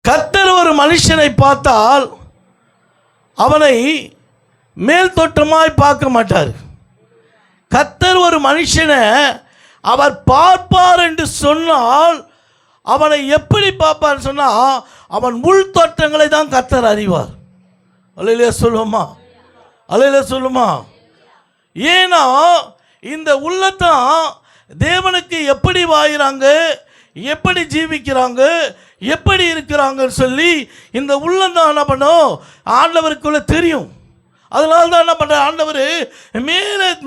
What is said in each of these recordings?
கர்த்தர் ஒரு மனுஷனை பார்த்தால் அவனை மேல் தோற்றமாய் பார்க்க மாட்டார். கர்த்தர் ஒரு மனுஷனை அவர் பார்ப்பார் என்று சொன்னால் அவனை எப்படி பார்ப்பார் சொன்னால் அவன் உள் தோற்றங்களை தான் கர்த்தர் அறிவார். அல்லேலூயா சொல்லுமா, அல்லேலூயா சொல்லுமா. ஏன்னா இந்த உள்ளத்தான் தேவனுக்கு எப்படி வாயிறாங்க, எப்படி ஜீவிக்கிறாங்க, எப்படி இருக்கிறாங்கன்னு சொல்லி இந்த உள்ளந்தான் என்ன பண்ணும், ஆண்டவருக்குள்ள தெரியும். அதனால தான் என்ன பண்ணுற, ஆண்டவர்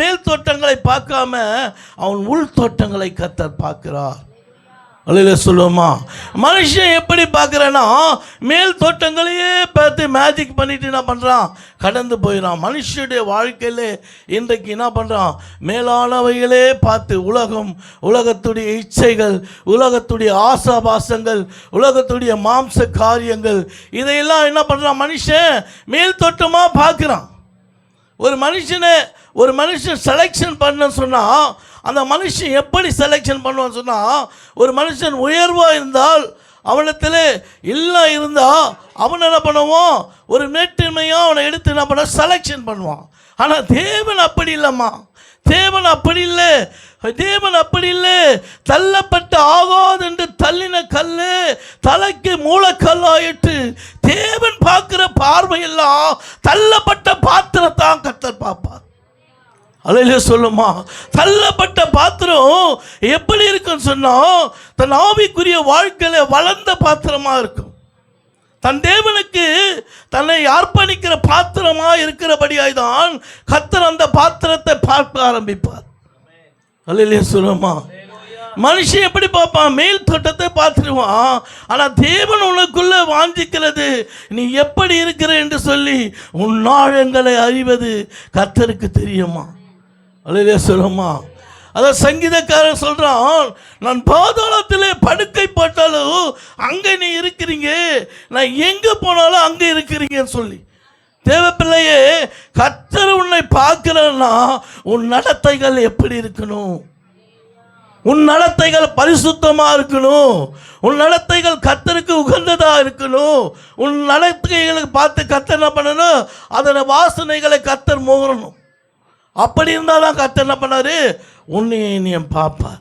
மேல் தோட்டங்களை பார்க்காம அவன் உள் தோட்டங்களை கர்த்தர் பார்க்கிறார். அல்லேலூயா சொல்லுவோமா. மனுஷன் எப்படி பார்க்குறேன்னா மேல் தோட்டங்களையே பார்த்து மேஜிக் பண்ணிட்டு என்ன பண்ணுறான், கடந்து போயிடான். மனுஷனுடைய வாழ்க்கையில் இன்றைக்கு என்ன பண்ணுறான், மேலானவைகளே பார்த்து உலகத்துடைய இச்சைகள், உலகத்துடைய ஆசாபாசங்கள், உலகத்துடைய மாம்ச காரியங்கள், இதையெல்லாம் என்ன பண்ணுறான், மனுஷன் மேல் தோட்டமாக பார்க்குறான். ஒரு மனுஷன் செலெக்ஷன் பண்ண சொன்னால் அந்த மனுஷன் எப்படி செலெக்ஷன் பண்ணுவான்னு சொன்னால், ஒரு மனுஷன் உயர்வாக இருந்தால் அவனத்தில் எல்லாம் இருந்தால் அவன் என்ன பண்ணுவான், ஒரு மேட்டின்மையாக அவனை எடுத்து என்ன பண்ண செலெக்ஷன் பண்ணுவான். ஆனால் தேவன் அப்படி இல்லைம்மா, தேவன் அப்படி இல்லை, தேவன் அப்படி இல்லை. தள்ளப்பட்ட ஆகாது என்று தள்ளின கல் தலைக்கு மூலக்கல்லாயிட்டு. தேவன் பார்க்கிற பார்வையெல்லாம் தள்ளப்பட்ட பாத்திரத்தான் கர்த்தர் பார்ப்பார். அல்லேலூயா சொல்லுமா. தள்ளப்பட்ட பாத்திரம் எப்படி இருக்குன்னு சொன்னால் தன் ஆவிக்குரிய வாழ்க்கையில் வளர்ந்த பாத்திரமாக இருக்கும். தன் தேவனுக்கு தன்னை அர்ப்பணிக்கிற பாத்திரமாக இருக்கிறபடியாய் தான் கர்த்தர் அந்த பாத்திரத்தை பார்க்க ஆரம்பிப்பார். அல்லேலூயா சொல்லுமா. மனுஷன் எப்படி பார்ப்பான், மேல் தோட்டத்தை பார்த்துருவான். ஆனால் தேவன் உனக்குள்ளே வாஞ்சிக்கிறது நீ எப்படி இருக்கிற என்று சொல்லி உன் ஆழங்களை அறிவது கர்த்தருக்கு தெரியுமா. அல்லேலூயா சொல்லுமா. அதான் சங்கீதக்காரன் சொல்கிறான், நான் பாதாளத்திலே படுக்கை போட்டாலும் அங்கே நீ இருக்கிறீங்க, நான் எங்கே போனாலும் அங்கே இருக்கிறீங்கன்னு சொல்லி. தேவ பிள்ளையே, கர்த்தர் உன்னை பார்க்கிறன்னா உன் நடத்தைகள் எப்படி இருக்கணும், உன் நடத்தைகள் பரிசுத்தமாக இருக்கணும், உன் நடத்தைகள் கர்த்தருக்கு உகந்ததாக இருக்கணும். உன் நடத்தைகளுக்கு பார்த்து கர்த்தர் என்ன பண்ணணும், அதோட வாசனைகளை கர்த்தர் முகரணும். அப்படி இருந்தால் தான் கர்த்தர் என்ன பண்ணார், உன்னையும் பார்ப்பார்.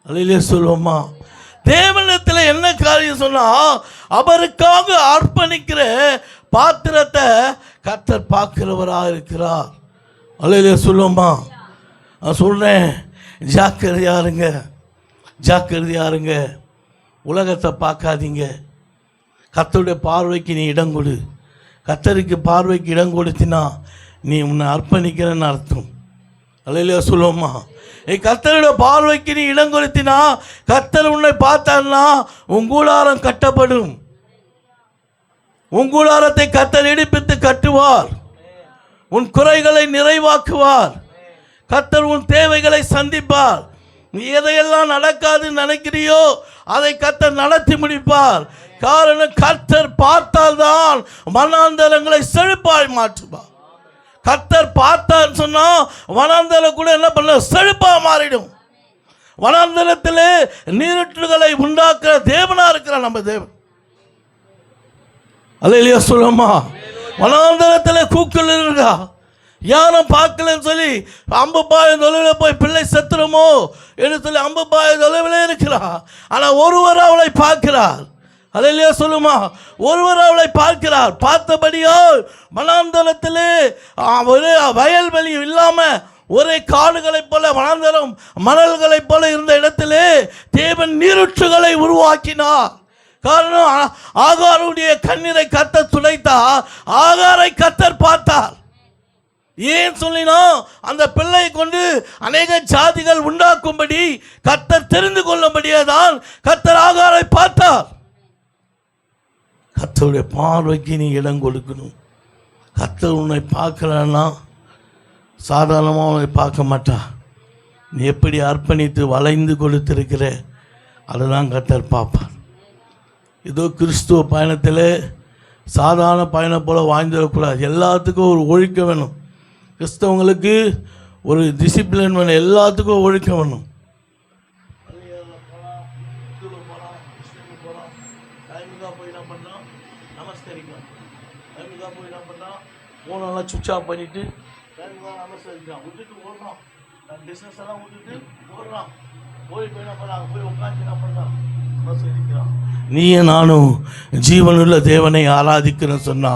அல்லேலூயா சொல்லுவோமா. தேவனிடத்தில் என்ன காரியம் சொன்னால் அவருக்காக அர்ப்பணிக்கிற பாத்திரத்தை கர்த்தர் பார்க்கிறவராக இருக்கிறார். அல்லேலூயா சொல்லுவோமா. நான் சொல்கிறேன், ஜாக்கிரதையாருங்க, ஜாக்கிரதையாருங்க. உலகத்தை பார்க்காதீங்க. கர்த்தருடைய பார்வைக்கு நீ இடம் கொடு. கர்த்தருக்கு பார்வைக்கு இடம் கொடுத்தினா நீ உன்னை அர்ப்பணிக்கிறன்னு அர்த்தம். அல்லேலூயா சொல்லுவோமா. கர்த்தருடைய பார்வைக்கு நீ இடம் கொடுத்தினா கர்த்தர் உன்னை பார்த்தான்னா உன் கூடாரம் கட்டப்படும். உன் கூடாரத்தை கர்த்தர் இடிப்பித்து கட்டுவார். உன் குறைகளை நிறைவாக்குவார். கர்த்தர் உன் தேவைகளை சந்திப்பார். நீ எதையெல்லாம் நடக்காதுன்னு நினைக்கிறியோ அதை கர்த்தர் நடத்தி முடிப்பார். காரணம், கர்த்தர் பார்த்தால்தான் வனாந்தரங்களை செழிப்பாய் மாற்றுவார். கர்த்தர் பார்த்தான்னு சொன்னால் வனாந்தரம் கூட என்ன பண்ண, செழிப்பாக மாறிடும். வனாந்தரத்தில் நீரூற்றுகளை உண்டாக்குற தேவனா இருக்கிற நம்ம தேவன். அல்லேலூயா சொல்லுமா. வனாந்தரத்தில் கூக்குள் இருக்கா, யாரும் பார்க்கலன்னு சொல்லி 50 பாயம் தொலைவில் போய் பிள்ளை செத்துருமோ என்று சொல்லி 50 பாயம் தொலைவில் இருக்கிறா. ஆனால் ஒருவர் அவளை பார்க்கிறார். அல்லேலூயா சொல்லுமா. ஒருவர் அவளை பார்க்கிறார். பார்த்தபடியால் வனாந்தரத்திலே ஒரு வயல்வெளி இல்லாமல் ஒரே காடுகளைப் போல வனாந்தரம் மணல்களைப் போல இருந்த இடத்திலே தேவன் நீரூற்றுகளை உருவாக்கினார். காரணம், ஆகாருடைய கண்ணீரை கர்த்தர் துடைத்தார், ஆகாரை கர்த்தர் பார்த்தார். ஏன் சொல்லினா அந்த பிள்ளை கொண்டு அநேக ஜாதிகள் உண்டாக்கும்படி கர்த்தர் தெரிந்து கொள்ளும்படியே தான் கர்த்தர் ஆகாரை பார்த்தார். கர்த்தருடைய பார்வைக்கு நீ இடம் கொடுக்கணும். கர்த்தர் உன்னை பார்க்கலன்னா சாதாரணமாக உன்னை பார்க்க மாட்டா. நீ எப்படி அர்ப்பணித்து வளைந்து கொடுத்திருக்கிற அதுதான் கர்த்தர் பார்ப்பார். ஏதோ கிறிஸ்துவ பயணத்தில் சாதாரண பயணம் போல் வாழ்ந்துடக்கூடாது. எல்லாத்துக்கும் ஒரு ஒழுக்கம் வேணும். கிறிஸ்தவங்களுக்கு ஒரு டிசிப்ளின் வேணும். எல்லாத்துக்கும் ஒழுக்கம் வேணும். டைமுக்காக போய் நம்ம பண்ணுறான்? நமஸ்கரிக்கிறான். வேகமாக போய் என்ன பண்ணுறான்? ஃபோனெல்லாம் சுவிட்ச் ஆஃப் பண்ணிவிட்டு வேகமாக நமஸ்கரிக்கிறான். விட்டுட்டு ஓடுறான். தன் பிஸ்னஸ் எல்லாம் விட்டுட்டு ஓடுறான். போய் என்ன பண்ணுறான்? போய் உட்காந்து என்ன பண்ணுறான்? நமஸ்கரிக்கிறான். நீயே நானும் ஜீவனுள்ள தேவனை ஆராதிக்கணும்னு சொன்னா,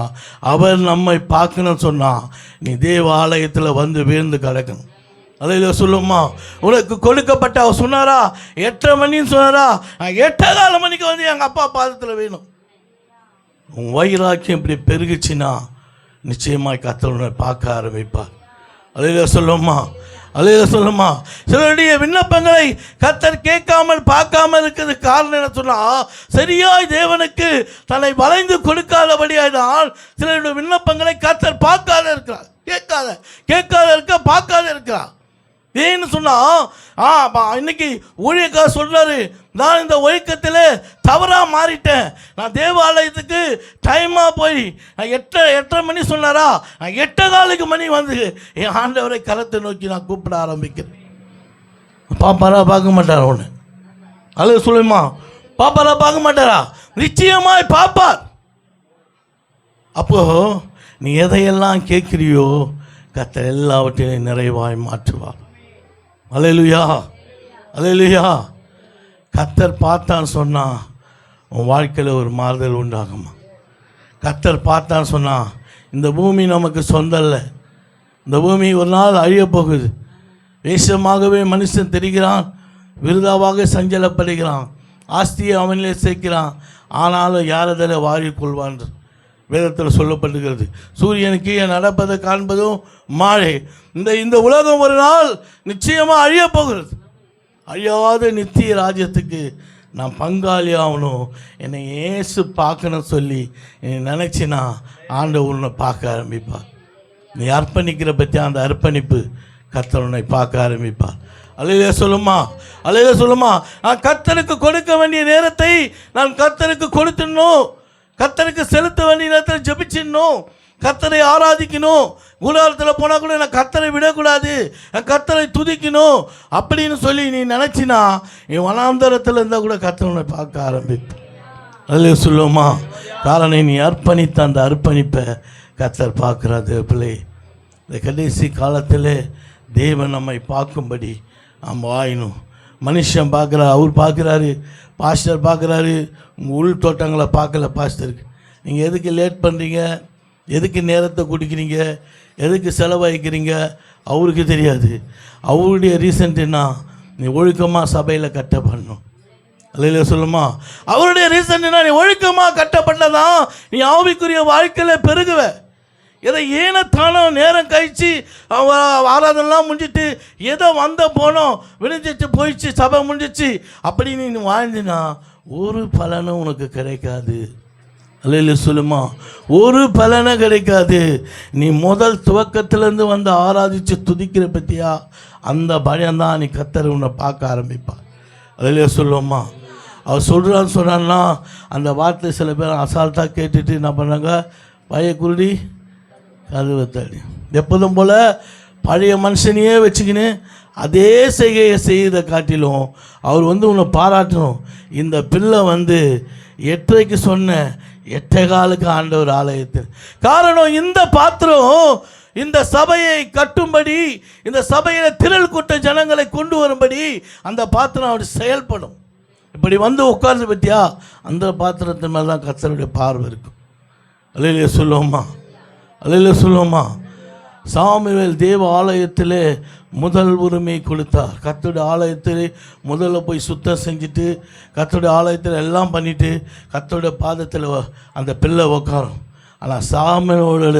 அவர் நம்மை பார்க்கணும்னு சொன்னா, நீ தேவ ஆலயத்தில் வந்து வீழ்ந்து கிடக்கணும். அதில் சொல்லுமா, உனக்கு கொடுக்கப்பட்ட அவர் சொன்னாரா 8:30 மணின்னு சொன்னாரா, 8:15 மணிக்கு வந்து எங்கள் அப்பா பாதத்தில் வேணும். உன் வைராக்கியம் இப்படி பெருகுச்சுன்னா நிச்சயமாய் கர்த்தரை பார்க்க ஆரம்பிப்பார். அதில் சொல்லுமா, அதில் சொல்லுமா, சிலருடைய விண்ணப்பங்களை கர்த்தர் கேட்காமல் பார்க்காமல் இருக்கிறது காரணம் என்ன சொன்னால், சரியாய் தேவனுக்கு தன்னை வளைந்து கொடுக்காதபடியால் சிலருடைய விண்ணப்பங்களை கர்த்தர் பார்க்காத இருக்கிறார். கேட்காத இருக்க பார்க்காத இருக்கிறார். ஏன்னு சொன்னால், இன்னைக்கு ஊழியக்கார சொல்கிறாரு, நான் இந்த ஒழுக்கத்தில் தவறாக மாறிட்டேன். நான் தேவாலயத்துக்கு டைமாக போய் நான் 8:30 மணி சொன்னாரா, நான் 8:15 மணி வந்து என் ஆண்டவரை கரத்தை நோக்கி நான் கூப்பிட ஆரம்பிக்கிறேன். பாப்பாரா பார்க்க மாட்டாரா? ஒன்று அது சொல்லுமா, பாப்பாரா பார்க்க மாட்டாரா? நிச்சயமாய் பார்ப்பார். அப்போது நீ எதையெல்லாம் கேட்குறியோ கர்த்தர் எல்லாவற்றையும் நிறைவாய் மாற்றுவார். அல்லேலூயா, அல்லேலூயா. கர்த்தர் பார்த்தான்னு சொன்னால் உன் வாழ்க்கையில் ஒரு மாறுதல் உண்டாகுமா? கர்த்தர் பார்த்தான்னு சொன்னால், இந்த பூமி நமக்கு சொந்தம் இல்லை. இந்த பூமி ஒரு நாள் அழியப் போகுது. வேஷமாகவே மனுஷன் தெரிகிறான், விருதாவாக சஞ்சலப்படுகிறான், ஆஸ்தியை அவனிலே சேர்க்கிறான், ஆனாலும் யார் அதில் வாரிக்கொள்வான் வேதத்தில் சொல்லப்படுகிறது. சூரியனுக்கு நடப்பதை காண்பதும் மாழை. இந்த உலகம் ஒரு நாள் நிச்சயமாக அழியப் போகிறது. அழியாத நித்திய ராஜ்யத்துக்கு நான் பங்காளி ஆகணும், என்னை ஏசு பார்க்கணும் சொல்லி என்னை நினச்சினா ஆண்டவர் உன்னை பார்க்க ஆரம்பிப்பார். நீ அர்ப்பணிக்கிற பற்றி அந்த அர்ப்பணிப்பு கர்த்தர் உன்னை பார்க்க ஆரம்பிப்பார். அல்லேலூயா சொல்லுமா, அல்லேலூயா சொல்லுமா. நான் கர்த்தருக்கு கொடுக்க வேண்டிய நேரத்தை நான் கர்த்தருக்கு கொடுத்துடணும். கர்த்தருக்கு செலுத்த வேண்டிய நேரத்தில் ஜெபிச்சிடணும். கர்த்தரை ஆராதிக்கணும். கூடாரத்தில் போனால் கூட நான் கர்த்தரை விடக்கூடாது, கர்த்தரை துதிக்கணும் அப்படின்னு சொல்லி நீ நினச்சினா, நீ வனாந்தரத்தில் இருந்தால் கூட கர்த்தரை பார்க்க ஆரம்பிப்பேன். அதில் சொல்லுமா, காரணம் நீ அர்ப்பணித்த அந்த அர்ப்பணிப்பை கர்த்தர் பார்க்குறாரு. பிள்ளை, இந்த கடைசி காலத்தில் தேவன் நம்மை பார்க்கும்படி நம்ம வாயணும். மனுஷன் பார்க்குறாரு, அவர் பார்க்குறாரு, பாஸ்டர் பார்க்குறாரு, உங்கள் உள் தோட்டங்களை பார்க்கல பாஸ்டருக்கு. நீங்கள் எதுக்கு லேட் பண்ணுறீங்க, எதுக்கு நேரத்தை குடிக்கிறீங்க, எதுக்கு செலவழிக்கிறீங்க அவருக்கு தெரியாது. அவருடைய ரீசன்ட் என்ன, நீ ஒழுக்கமாக சபையில் கட்டப்படணும். அல்லையில சொல்லுமா, அவருடைய ரீசன்ட் என்ன, நீ ஒழுக்கமாக கட்டப்பட்டதான் நீ ஆவிக்குரிய வாழ்க்கையில் பெருகுவ. எதை ஏனத்தானோ நேரம் கழிச்சு ஆராதனைலாம் முடிஞ்சிட்டு எதோ வந்த போனோம் விழுந்துச்சு போயிடுச்சு சபை முடிஞ்சிச்சு அப்படின்னு நீ வாழ்ந்தினா ஒரு பலனும் உனக்கு கிடைக்காது. அல்லையில சொல்லுமா, ஒரு பலனும் கிடைக்காது. நீ முதல் துவக்கத்திலேருந்து வந்து ஆராதித்து துதிக்கிற பற்றியா, அந்த பயம்தான் நீ கர்த்தர் உன்னை பார்க்க ஆரம்பிப்பார். அல்லையில சொல்லுமா, அவர் சொல்கிறான்னு சொன்னான்னா அந்த வார்த்தை சில பேர் அசால்ட்டாக கேட்டுட்டு என்ன பண்ணாங்க, பயக்குருடி கருவத்தாடி. எப்போதும் போல் பழைய மனுஷனையே வச்சுக்கின்னு அதே செய்கையை செய்த காட்டிலும் அவர் வந்து உன்னை பாராட்டணும். இந்த பிள்ளை வந்து 8:30 சொன்ன 8:15 ஆண்டவர் ஆலயத்தில். காரணம், இந்த பாத்திரம் இந்த சபையை கட்டும்படி, இந்த சபையில் திரள் கூட்ட ஜனங்களை கொண்டு வரும்படி அந்த பாத்திரம் அவர் செயல்படும். இப்படி வந்து உட்கார்ந்து பற்றியா, அந்த பாத்திரத்தின் மேலே தான் கர்த்தருடைய பார்வை இருக்கும். அல்லேலூயா சொல்லுவோமா, அல்லேலூயா சொல்லுவோமா. சாமுவேல் தேவ ஆலயத்தில் முதல் உரிமை கொடுத்தார். கர்த்தருடைய ஆலயத்தில் முதல்ல போய் சுத்தம் செஞ்சுட்டு கர்த்தருடைய ஆலயத்தில் எல்லாம் பண்ணிவிட்டு கர்த்தருடைய பாதத்தில் அந்த பிள்ளை உட்காரும். ஆனால் சாமுவேலோட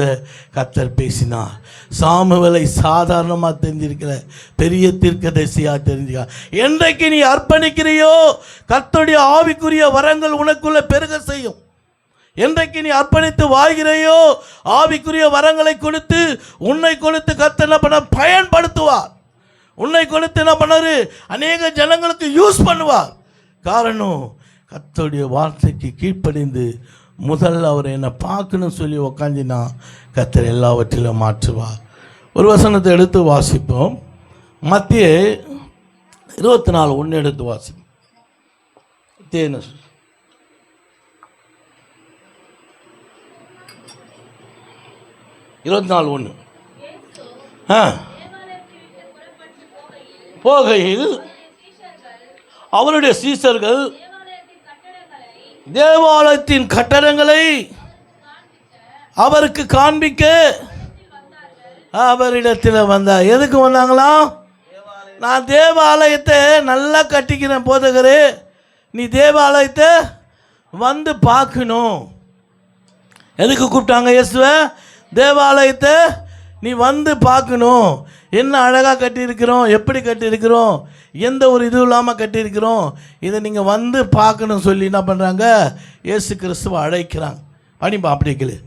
கர்த்தர் பேசினார். சாமுவேலை சாதாரணமாக தெரிஞ்சிருக்கிற பெரிய தீர்க்கதரிசியாக தெரிஞ்சுக்க. என்றைக்கு நீ அர்ப்பணிக்கிறியோ கர்த்தருடைய ஆவிக்குரிய வரங்கள் உனக்குள்ளே பெருக செய்யும். என்றைக்கு நீ அர்ப்பணித்து வாழ்கிறையோ ஆவிக்குரிய வரங்களை கொடுத்து உன்னை கொடுத்து கர்த்தர் என்ன பண்ண பயன்படுத்துவார். உன்னை கொடுத்து என்ன பண்ணாரு, அநேக ஜனங்களுக்கு யூஸ் பண்ணுவார். காரணம், கர்த்தருடைய வார்த்தைக்கு கீழ்ப்படிந்து முதல்ல அவர் என்னை பார்க்கணும்னு சொல்லி உக்காந்தினா கர்த்தர் எல்லாவற்றிலும் மாற்றுவார். ஒரு வசனத்தை எடுத்து வாசிப்போம். மத்திய 24:1 எடுத்து வாசிப்போம். 24:1. போகையில் அவருடைய சீசர்கள் தேவாலயத்தின் கட்டடங்களை அவருக்கு காண்பிக்க அவரிடத்தில் வந்தார். எதுக்கு வந்தாங்களாம்? நான் தேவாலயத்தை நல்லா கட்டிக்கிறேன் போதகரே, நீ தேவாலயத்தை வந்து பார்க்கணும். எதுக்கு கூப்பிட்டாங்க இயேசுவை? தேவாலயத்தை நீ வந்து பார்க்கணும். என்ன அழகாக கட்டியிருக்கிறோம், எப்படி கட்டியிருக்கிறோம், எந்த ஒரு இதுவும் இல்லாமல் கட்டியிருக்கிறோம், இதை நீங்கள் வந்து பார்க்கணும் சொல்லி என்ன பண்ணுறாங்க? இயேசு கிறிஸ்துவை அழைக்கிறாங்க. படிப்பா அப்படி கேளு.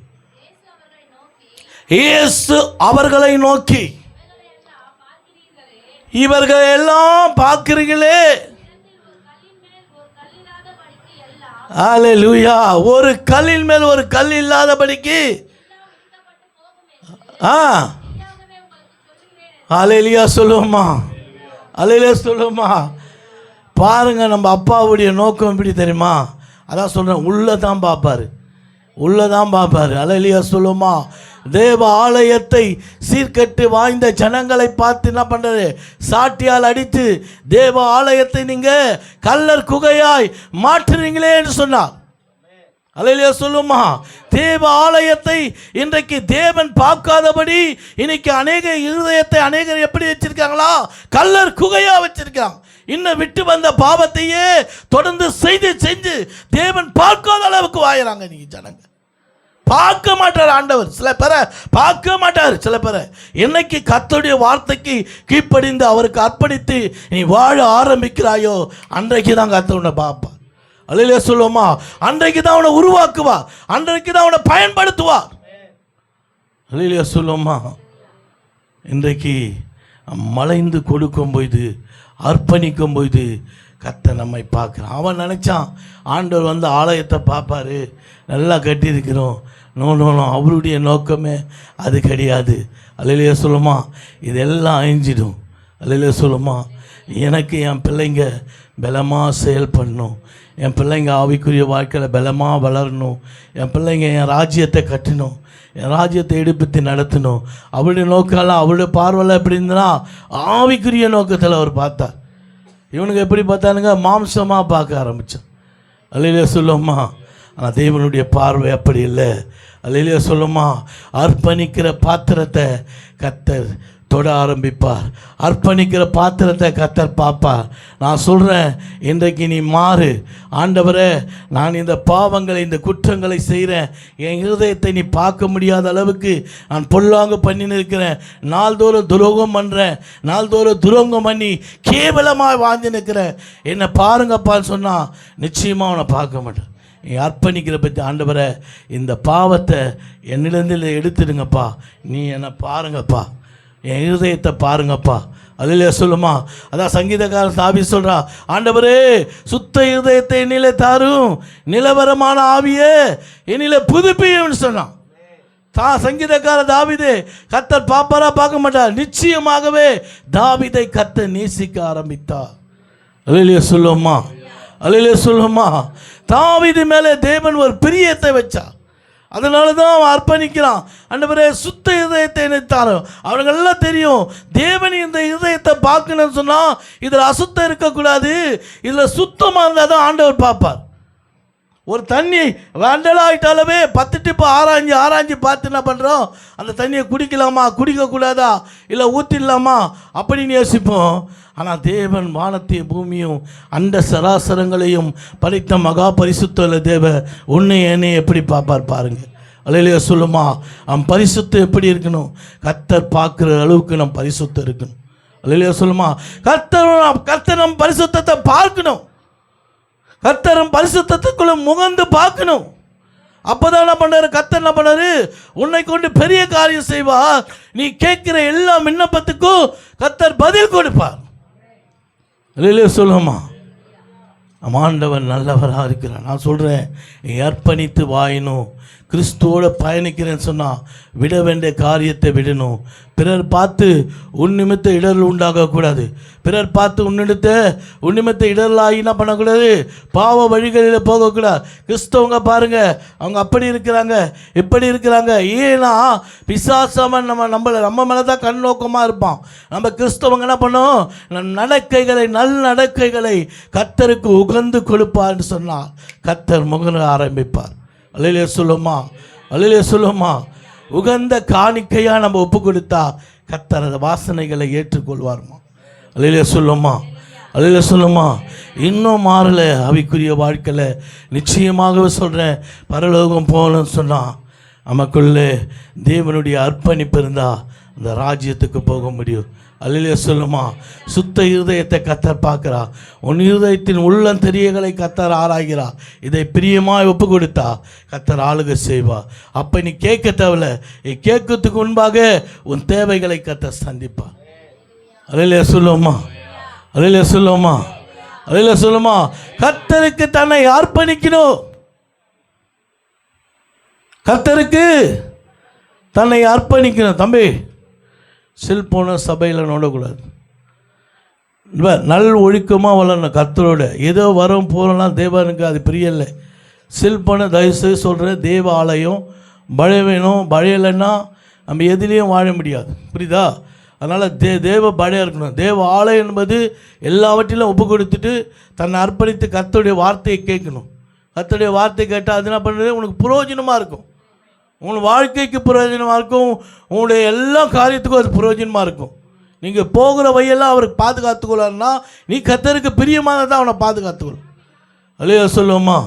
இயேசு அவர்களை நோக்கி, இவர்கள் எல்லாம் பார்க்கிறீர்களே, அல்லேலூயா, ஒரு கல்லின் மேல் ஒரு கல் இல்லாதபடிக்கு அல்லேலூயா சொல்லுவோமா? அல்லேலூயா சொல்லுவோமா? பாருங்க, நம்ம அப்பாவுடைய நோக்கம் எப்படி தெரியுமா? அதான் சொல்கிறேன், உள்ளதான் பார்ப்பார், உள்ளதான் பார்ப்பார். அல்லேலூயா சொல்லுவோமா? தேவ ஆலயத்தை சீர்கட்டு வாய்ந்த ஜனங்களை பார்த்து என்ன பண்ணுறது? சாட்டியால் அடித்து தேவ ஆலயத்தை நீங்கள் கல்லர் குகையாய் மாற்றுறீங்களே என்று சொன்னார். அல்லேலூயா சொல்லுமா? தேவ ஆலயத்தை இன்றைக்கு தேவன் பார்க்காதபடி இன்னைக்கு அநேக இருதயத்தை அநேகர் எப்படி வச்சிருக்காங்களா? கல்லர் குகையா வச்சிருக்காங்க. இன்னும் விட்டு வந்த பாவத்தையே தொடர்ந்து செஞ்சு தேவன் பார்க்காத அளவுக்கு வாயிறாங்க. இன்னைக்கு ஜனங்க பார்க்க மாட்டார். ஆண்டவர் சில பேரை பார்க்க மாட்டார். சில பேரை என்னைக்கு கர்த்தருடைய வார்த்தைக்கு கீழ்ப்படிந்து அவருக்கு அர்ப்பணித்து நீ வாழ ஆரம்பிக்கிறாயோ அன்றைக்கு தான் கர்த்தர் உன்னை பார்ப்பார். அல்லேலூயா சொல்லுவோமா? அன்றைக்கு தான் அவனை உருவாக்குவார், அன்றைக்கு தான் அவனை பயன்படுத்துவார். அல்லேலூயா சொல்லுவோமா? இன்றைக்கு மலைந்து கொடுக்கும் போது, அர்ப்பணிக்கும் போது கர்த்தர் நம்மை பார்க்குறான். அவன் நினச்சான் ஆண்டவர் வந்து ஆலயத்தை பார்ப்பாரு, நல்லா கட்டியிருக்கிறோம். நோ, அவருடைய நோக்கமே அது கிடையாது. அல்லேலூயா சொல்லுமா? இதெல்லாம் அழிஞ்சிடும். அல்லேலூயா சொல்லுமா? எனக்கு என் பிள்ளைங்க பலமாக செயல்படணும், என் பிள்ளைங்க ஆவிக்குரிய வாழ்க்கையில் பலமாக வளரணும், என் பிள்ளைங்க என் ராஜ்யத்தை கட்டணும், என் ராஜ்யத்தை எடுப்பித்து நடத்தணும். அவருடைய நோக்கம்லாம் அவருடைய பார்வையில் எப்படி இருந்தனா ஆவிக்குரிய நோக்கத்தில் அவர் பார்த்தார். இவனுக்கு எப்படி பார்த்தானுங்க? மாம்சமாக பார்க்க ஆரம்பித்தான். அல்லேலூயா சொல்லுமா? ஆனால் தேவனுடைய பார்வை அப்படி இல்லை. அல்லேலூயா சொல்லுமா? அர்ப்பணிக்கிற பாத்திரத்தை கர்த்தர் தொட ஆரம்பிப்பார். அர்ப்பணிக்கிற பாத்திரத்தை கர்த்தர் பார்ப்பார். நான் சொல்கிறேன், இன்றைக்கு நீ மாறு. ஆண்டவரே, நான் இந்த பாவங்களை இந்த குற்றங்களை செய்கிறேன், என் இருதயத்தை நீ பார்க்க முடியாத அளவுக்கு நான் பொல்லாங்கு பண்ணின்னு இருக்கிறேன், நாள்தோறும் துரோகம் பண்ணுறேன், நாள்தோறும் துரோகம் பண்ணி கேவலமாக வாழ்ந்து நிற்கிறேன், என்னை பாருங்கப்பான்னு சொன்னால் நிச்சயமாக அவனை பார்க்க மாட்டேன். நீ அர்ப்பணிக்கிற பற்றி ஆண்டவரை இந்த பாவத்தை என்னிலேருந்து எடுத்துடுங்கப்பா, நீ என்னை பாருங்கப்பா, என் இருதயத்தை பாருங்கப்பா. அல்லேலூயா சொல்லுமா? அதான் சங்கீதக்காரன் தாவீது சொல்கிறா, ஆண்டவரே சுத்த இருதயத்தை என்னிலே தாரும், நிலவரமான ஆவியே என்னிலே புதுப்பியும்னு சொன்னான். சங்கீதக்காரன் தாவீது கர்த்தர் பாப்பாரா பார்க்க மாட்டார், நிச்சயமாகவே தாவீதை கர்த்தர் நேசிக்க ஆரம்பித்தார். அல்லேலூயா சொல்லுமா? அல்லேலூயா சொல்லுமா? தாவீது மேலே தேவன் ஒரு பிரியத்தை வச்சார். அதனால தான் அவன் அர்ப்பணிக்கிறான். ஆண்டவரே சுத்த இதயத்தை நினைத்தாரோ. அவனுங்கெல்லாம் தெரியும், தேவன் இந்த இதயத்தை பார்க்கணும்னு சொன்னால் இதில் அசுத்தம் இருக்கக்கூடாது, இதில் சுத்தமாக இருந்தால் தான் ஆண்டவர் பார்ப்பார். ஒரு தண்ணி வேண்டலாயிட்டாலவே 10 டிப்பு ஆராய்ஞ்சு பார்த்து என்ன பண்ணுறோம்? அந்த தண்ணியை குடிக்கலாமா, குடிக்கக்கூடாதா, இல்லை ஊற்றிடலாமா அப்படின்னு யோசிப்போம். ஆனால் தேவன் வானத்தையும் பூமியும் அண்ட சராசரங்களையும் படைத்த மகா பரிசுத்த தேவ உன்னை என்னை எப்படி பார்ப்பார் பாருங்க. அல்லேலூயா சொல்லுமா? அவன் பரிசுத்தம் எப்படி இருக்கணும்? கர்த்தர் பார்க்குற அளவுக்கு நம்ம பரிசுத்தம் இருக்கணும். அல்லேலூயா சொல்லுமா? கர்த்தர் நம் பரிசுத்தத்தை பார்க்கணும், கர்த்தரும் பரிசுத்தத்துக்குள்ள முகந்து பார்க்கணும். அப்போதான் என்ன பண்ணாரு? கர்த்தர் என்ன பண்ணாரு? உன்னை கொண்டு பெரிய காரியம் செய்வார். நீ கேட்கிற எல்லா விண்ணப்பத்துக்கும் கர்த்தர் பதில் கொடுப்பார். அல்லேலூயா சொல்லுமா? ஆண்டவன் நல்லவராக இருக்கிறார். நான் சொல்கிறேன், அர்ப்பணித்து வாயணும். கிறிஸ்துவோடு பயணிக்கிறேன்னு சொன்னால் விட வேண்டிய காரியத்தை விடணும். பிறர் பார்த்து உன் நிமித்த இடர்கள் உண்டாகக்கூடாது. பிறர் பார்த்து உன் நிமித்த இடர்களாகி என்ன பண்ணக்கூடாது, பாவ வழிகளில் போகக்கூடாது. கிறிஸ்தவங்க பாருங்கள், அவங்க அப்படி இருக்கிறாங்க, இப்படி இருக்கிறாங்க. ஏன்னா பிசாசவன் நம்ம மேலே தான் கண் நோக்கமாக இருப்பான். நம்ம கிறிஸ்தவங்க என்ன பண்ணோம், நடக்கைகளை நல் நடக்கைகளை கர்த்தருக்கு உகந்து கொடுப்பார்னு சொன்னால் கர்த்தர் முகர ஆரம்பிப்பார். அல்லேலூயா சொல்லுமா, அல்லேலூயா சொல்லுமா. உகந்த காணிக்கையாக நம்ம ஒப்பு கொடுத்தா கர்த்தர் அந்த வாசனைகளை ஏற்றுக்கொள்வார்மா. அல்லேலூயா சொல்லுமா, அல்லேலூயா சொல்லுமா. இன்னும் மாறலை ஆவிக்குரிய வாழ்க்கையில் நிச்சயமாகவே சொல்கிறேன், பரலோகம் போகணும்னு சொன்னால் நமக்குள்ளே தேவனுடைய அர்ப்பணிப்பு இருந்தால் அந்த ராஜ்யத்துக்கு போக முடியும். அல்லேலூயா சொல்லுமா. சுத்த இருதயத்தை கர்த்தர் பார்க்கிறா. உன் இருதயத்தின் உள்ளந்தெரியகளை கர்த்தர் ஆராய்கிறா. இதை பிரியமாய் ஒப்பு கொடுத்தா கர்த்தர் ஆளுகை செய்வா. அப்போ நீ கேட்க தேவையில்ல, கேட்கறதுக்கு முன்பாக உன் தேவைகளை கர்த்தர் சந்திப்பா. அல்லேலூயா சொல்லுமா, அல்லேலூயா சொல்லுமா, அல்லேலூயா சொல்லுமா. கர்த்தருக்கு தன்னை அர்ப்பணிக்கணும். கர்த்தருக்கு தன்னை அர்ப்பணிக்கணும். தம்பி, செல்போனை சபையில் நோடக்கூடாது. நல் ஒழுக்கமாக வளரணும் கர்த்தரோட. ஏதோ வரும் போகிறோம்னா தேவனுக்கு அது பிரியலை. செல்போனை தயவுசெய்து சொல்கிறேன், தேவ ஆலயம் பழையணும். பழையலைன்னா நம்ம எதுலேயும் வாழ முடியாது, புரியுதா? அதனால் தேவ பழைய இருக்கணும். தேவ ஆலயம் என்பது எல்லாவற்றிலும் ஒப்பு கொடுத்துட்டு தன்னை அர்ப்பணித்து கர்த்தருடைய வார்த்தையை கேட்கணும். கர்த்தருடைய வார்த்தை கேட்டால் அது என்ன பண்ணுறது, உனக்கு பிரயோஜனமாக இருக்கும். உங்கள் வாழ்க்கைக்கு பிரயோஜனமாக இருக்கும். உங்களுடைய எல்லா காரியத்துக்கும் அது பிரயோஜனமாக இருக்கும். நீங்கள் போகிற வழியெல்லாம் அவருக்கு பாதுகாத்துக்கொள்ளாருன்னா நீ கர்த்தருக்கு பிரியமானதான் அவனை பாதுகாத்துக்கொள்ளும். அல்லேலூயா சொல்லுவோமா.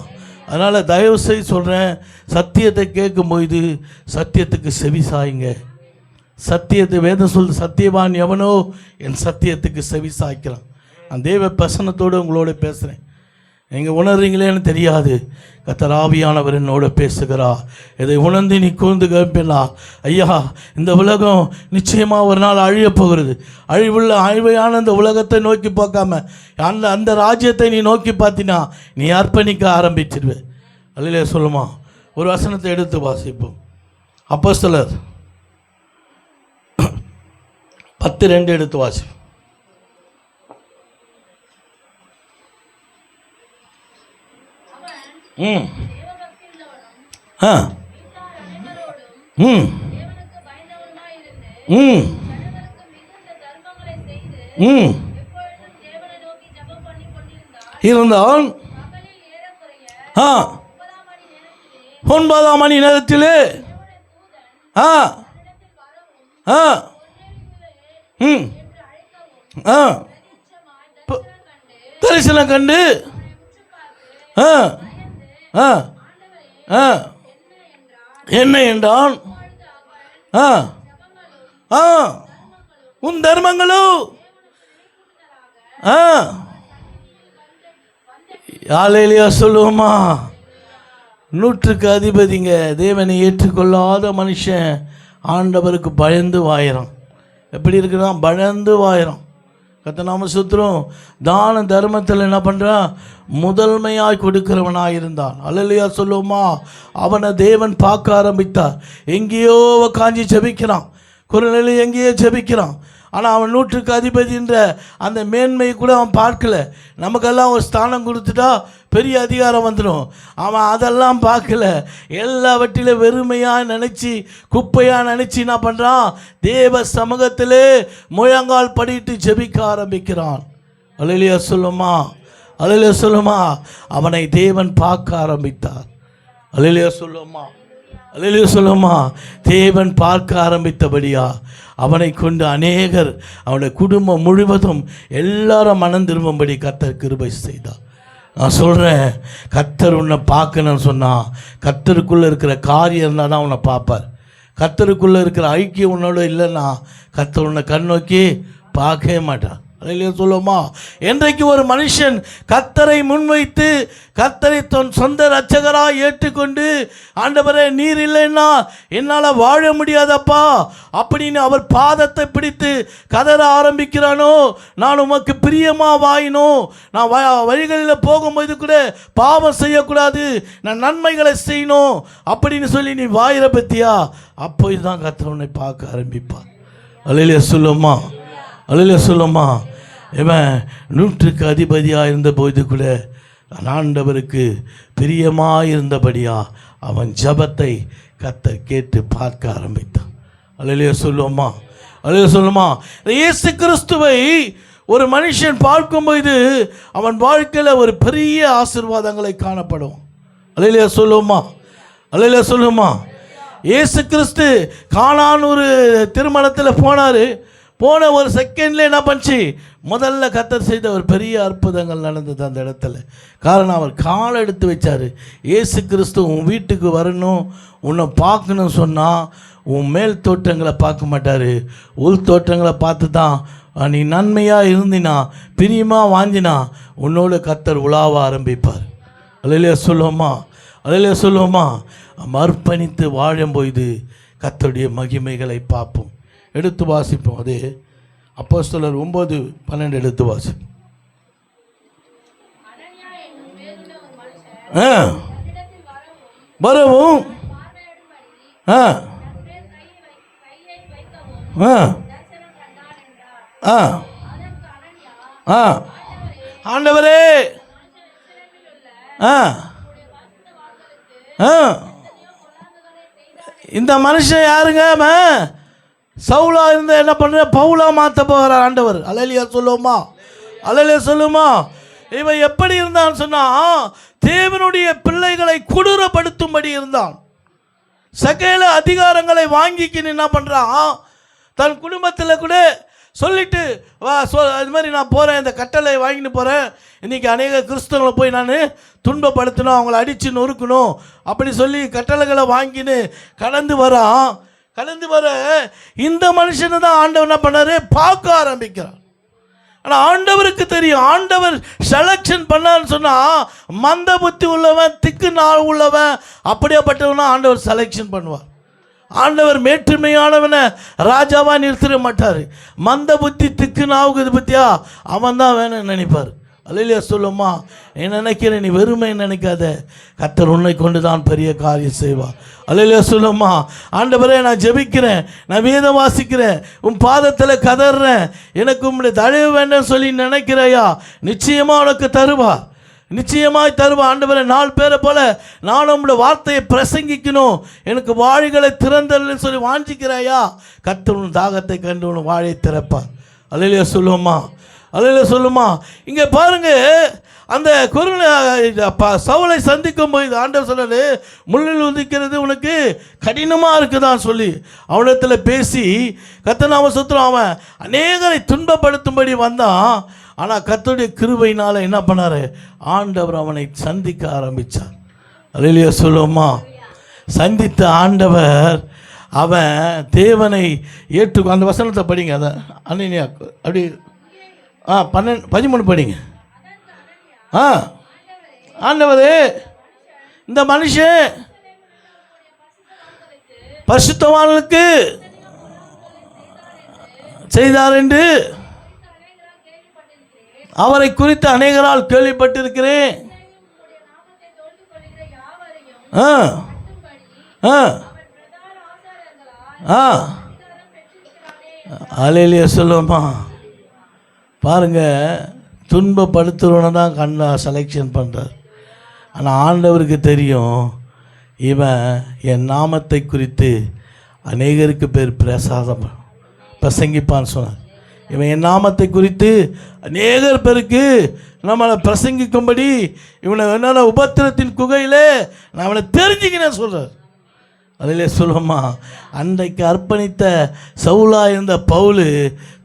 அதனால் தயவு செய்து சொல்கிறேன், சத்தியத்தை கேட்கும்போது சத்தியத்துக்கு செவி சாயுங்க. சத்தியத்தை வேதம் சொல்லுது, சத்தியவான் எவனோ என் சத்தியத்துக்கு செவி சாய்க்கிறான். அந்த தேவ பிரசன்னத்தோடு உங்களோட பேசுகிறேன். நீங்கள் உணர்றீங்களேன்னு தெரியாது, கர்த்தர் ஆவியானவர் என்னோட பேசுகிறா. இதை உணர்ந்து நீ கூர்ந்து கேட்பினா, ஐயா இந்த உலகம் நிச்சயமாக ஒரு நாள் அழியப் போகிறது. அழிவையான இந்த உலகத்தை நோக்கி பார்க்காம அந்த ராஜ்யத்தை நீ நோக்கி பார்த்தினா நீ அர்ப்பணிக்க ஆரம்பிச்சிருவே. அல்லேலூயா சொல்லுமா. ஒரு வசனத்தை எடுத்து வாசிப்போம். அப்போஸ்தலர் 10:2 எடுத்து வாசிப்போம். இருந்தால் 9ஆம் மணி நேரத்திலே தரிசனம் கண்டு என்ன என்றான், உன் தர்மங்களும் அல்லேலூயா சொல்லுவோமா. 100க்கு அதிபதிங்க. தேவனை ஏற்றுக்கொள்ளாத மனுஷன் ஆண்டவருக்கு பயந்து வாயிறான். எப்படி இருக்கிறான், பயந்து வாயிறான். கர்த்தர் நாம சுத்திரம். தான தர்மத்தில் என்ன பண்ணுறான், முதன்மையாய் கொடுக்கிறவனாக இருந்தான். அல்லேலூயா சொல்லுவோமா. அவனை தேவன் பார்க்க ஆரம்பித்தார். எங்கேயோ காஞ்சி ஜெபிக்கிறான், குரலில் எங்கேயோ ஜெபிக்கிறான். ஆனால் அவன் 100க்கு அதிபதின்ற அந்த மேன்மையை கூட அவன் பார்க்கல. நமக்கெல்லாம் ஒரு ஸ்தானம் கொடுத்துட்டா பெரிய அதிகாரம் வந்துடும். அவன் அதெல்லாம் பார்க்கல. எல்லாவற்றிலும் வெறுமையாக நினச்சி குப்பையாக நினச்சி என்ன பண்ணுறான், தேவ சமூகத்திலே முழங்கால் படிட்டு ஜெபிக்க ஆரம்பிக்கிறான். அல்லேலூயா சொல்லுமா, அல்லேலூயா சொல்லுமா. அவனை தேவன் பார்க்க ஆரம்பித்தார். அல்லேலூயா சொல்லுமா, அல்லேலூயா சொல்லுமா. தேவன் பார்க்க ஆரம்பித்தபடியா அவனை கொண்டு அநேகர், அவனுடைய குடும்பம் முழுவதும் எல்லாரும் மனம் திரும்பும்படி கர்த்தர் கிருபை செய்தார். நான் சொல்கிறேன், கர்த்தர் உன்னை பார்க்கணும்னு சொன்னால் கர்த்தருக்குள்ளே இருக்கிற காரியம் இருந்தால் தான் உன்னை பார்ப்பார். கர்த்தருக்குள்ளே இருக்கிற ஐக்கியம் உன்னோட இல்லைன்னா கர்த்தர் உன்னை கண் நோக்கி பார்க்கவே மாட்டான். அல்லேலூயா சொல்லுமா. என்றைக்கு ஒரு மனுஷன் கர்த்தரை முன்வைத்து கர்த்தரை சொந்த இரட்சகராய் ஏற்றுக்கொண்டு, ஆண்டவரே நீர் இல்லைன்னா என்னால் வாழ முடியாதப்பா அப்படின்னு அவர் பாதத்தை பிடித்து கதற ஆரம்பிக்கிறானோ, நான் உமக்கு பிரியமாக வாயினோ, நான் வழிகளில் போகும்போது கூட பாவம் செய்யக்கூடாது, நான் நன்மைகளை செய்யணும் அப்படின்னு சொல்லி நீ வாயிற பற்றியா, அப்போ இதுதான் கர்த்தர் உன்னை பார்க்க ஆரம்பிப்பார். அல்லேலூயா சொல்லுமா. அல்லேலூயா சொல்லுமா. இவன் 100க்கு அதிபதியாக இருந்தபோது கூட ஆண்டவருக்கு பிரியமாக இருந்தபடியா அவன் ஜபத்தை கர்த்தர் கேட்டு பார்க்க ஆரம்பித்தான். அல்லேலூயா சொல்லுமா. அல்லேலூயா சொல்லுமா. இயேசு கிறிஸ்துவை ஒரு மனுஷன் பார்க்கும்போது அவன் வாழ்க்கையில் ஒரு பெரிய ஆசீர்வாதங்களை காணப்படும். அல்லேலூயா சொல்லுமா. அல்லேலூயா சொல்லுமா. இயேசு கிறிஸ்து கானான் ஒரு திருமணத்தில் போனார். போன ஒரு செகண்ட்ல என்ன பண்ணுச்சு, முதல்ல கர்த்தர் செய்த ஒரு பெரிய அற்புதங்கள் நடந்தது அந்த இடத்துல. காரணம், அவர் காலை எடுத்து வச்சார். இயேசு கிறிஸ்து உன் வீட்டுக்கு வரணும், உன்னை பார்க்கணும்னு சொன்னால் உன் மேல் தோற்றங்களை பார்க்க மாட்டார், உள் தோற்றங்களை பார்த்து தான் நீ நன்மையாக இருந்தினா, பிரியமாக வாங்கினா உன்னோட கர்த்தர் உலாவ ஆரம்பிப்பார். அல்லேலூயா சொல்லுவோமா. அல்லேலூயா சொல்லுவோமா. அர்ப்பணித்து வாழும்போது கர்த்தருடைய மகிமைகளை பார்ப்போம். எடுத்து வாசிப்போம். அது அப்போஸ்தலர் 9:12 எடுத்து வாசிப்போம். வரவும் ஆண்டவரே இந்த மனுஷன் யாருங்க? சவுலா இருந்த என்ன பண்ணுற, பவுலா மாற்ற போகிறார் ஆண்டவர். அல்லேலூயா சொல்லுவோமா. அல்லேலூயா சொல்லுமா. இவன் எப்படி இருந்தான்னு சொன்னால் தேவனுடைய பிள்ளைகளை கொடூரப்படுத்தும்படி இருந்தான். சகல அதிகாரங்களை வாங்கிக்கின்னு என்ன பண்ணுறான், தன் குடும்பத்தில் கூட சொல்லிட்டு வா அது மாதிரி நான் போகிறேன், இந்த கட்டளை வாங்கிட்டு போகிறேன், இன்றைக்கி அநேக கிறிஸ்தவங்களை போய் நான் துன்பப்படுத்தணும், அவங்கள அடித்து நொறுக்கணும் அப்படி சொல்லி கட்டளைகளை வாங்கின்னு கடந்து வரான். கடந்து வர இந்த மனுஷனை தான் ஆண்டவர் என்ன பண்ணார், பார்க்க ஆரம்பிக்கிறார். ஆனால் ஆண்டவருக்கு தெரியும், ஆண்டவர் செலக்ஷன் பண்ணான்னு சொன்னால் மந்த புத்தி உள்ளவன், திக்கு நாள் உள்ளவன், அப்படியேப்பட்டவனா ஆண்டவர் செலக்ஷன் பண்ணுவார். ஆண்டவர் மேற்றுமையானவனை ராஜாவாக நிறுத்திட மாட்டார். மந்த புத்தி திக்கு நாவுக்குது பற்றியா, அவன் தான் வேணும்னு நினைப்பார். அல்லேலூயா சொல்லுமா. நீ நினைக்கிற, நீ வெறுமை நினைக்காத, கர்த்தர் உன்னை கொண்டு தான் பெரிய காரியம் செய்வார். அல்லேலூயா சொல்லுமா. ஆண்டவரே நான் ஜெபிக்கிறேன், நான் வேதம் வாசிக்கிறேன், உன் பாதத்தில் கதறேன், எனக்கு உங்களுடைய தயவு வேண்டாம் சொல்லி நினைக்கிறையா, நிச்சயமாக உனக்கு தருவார், நிச்சயமாய் தருவா. ஆண்டவரே 4 பேரை போல நானும் உங்களுடைய வார்த்தையை பிரசங்கிக்கணும், எனக்கு வாழிகளை திறந்தல்னு சொல்லி வாஞ்சிக்கிறாயா, கர்த்தர் உன் தாகத்தை கண்டு உன் வாழை திறப்பார். அல்லேலூயா சொல்லுவோமா. அல்லேலூயா சொல்லுமா. இங்கே பாருங்க, அந்த சவுலை சந்திக்கும் போது ஆண்டவர் சொன்னாரு, முள்ளில் உதிக்கிறது உனக்கு கடினமாக இருக்குதான்னு சொல்லி அவனிடத்தில் பேசி கர்த்தர் நாம சுத்திரம் அவன் அநேகரை துன்பப்படுத்தும்படி வந்தான். ஆனால் கர்த்தருடைய கிருபையினால் என்ன பண்ணார், ஆண்டவர் அவனை சந்திக்க ஆரம்பித்தார். அல்லேலூயா சொல்லுவோமா. சந்தித்த ஆண்டவர் அவன் தேவனை ஏற்று, அந்த வசனத்தை படிங்க, அதை அன்னியா அப்படி 13 படிங்க. ஆண்டவரே இந்த மனுஷன் பரிசுத்தவான்களுக்கு செய்தார் என்று அவரை குறித்து அநேகரால் கேள்விப்பட்டிருக்கிறேன். அல்லேலூயா சொல்லுவோமா. பாருங்க, துன்பப்படுத்துறவனை தான் கண்ணா செலெக்ஷன் பண்ணுறார். ஆனால் ஆண்டவருக்கு தெரியும், இவன் என் நாமத்தை குறித்து அநேகருக்கு பேர் பிரசங்கிப்பான்னு சொன்னார். இவன் என் நாமத்தை குறித்து அநேகர் பேருக்கு நம்மளை பிரசங்கிக்கும்படி இவனை என்னென்ன உபத்திரத்தின் குகையில் நான் அவனை தெரிஞ்சுக்கினேன் சொல்கிறார். அதிலே சொல்லுவோமா, அன்றைக்கு அர்ப்பணித்த சவுலா இருந்த பவுல்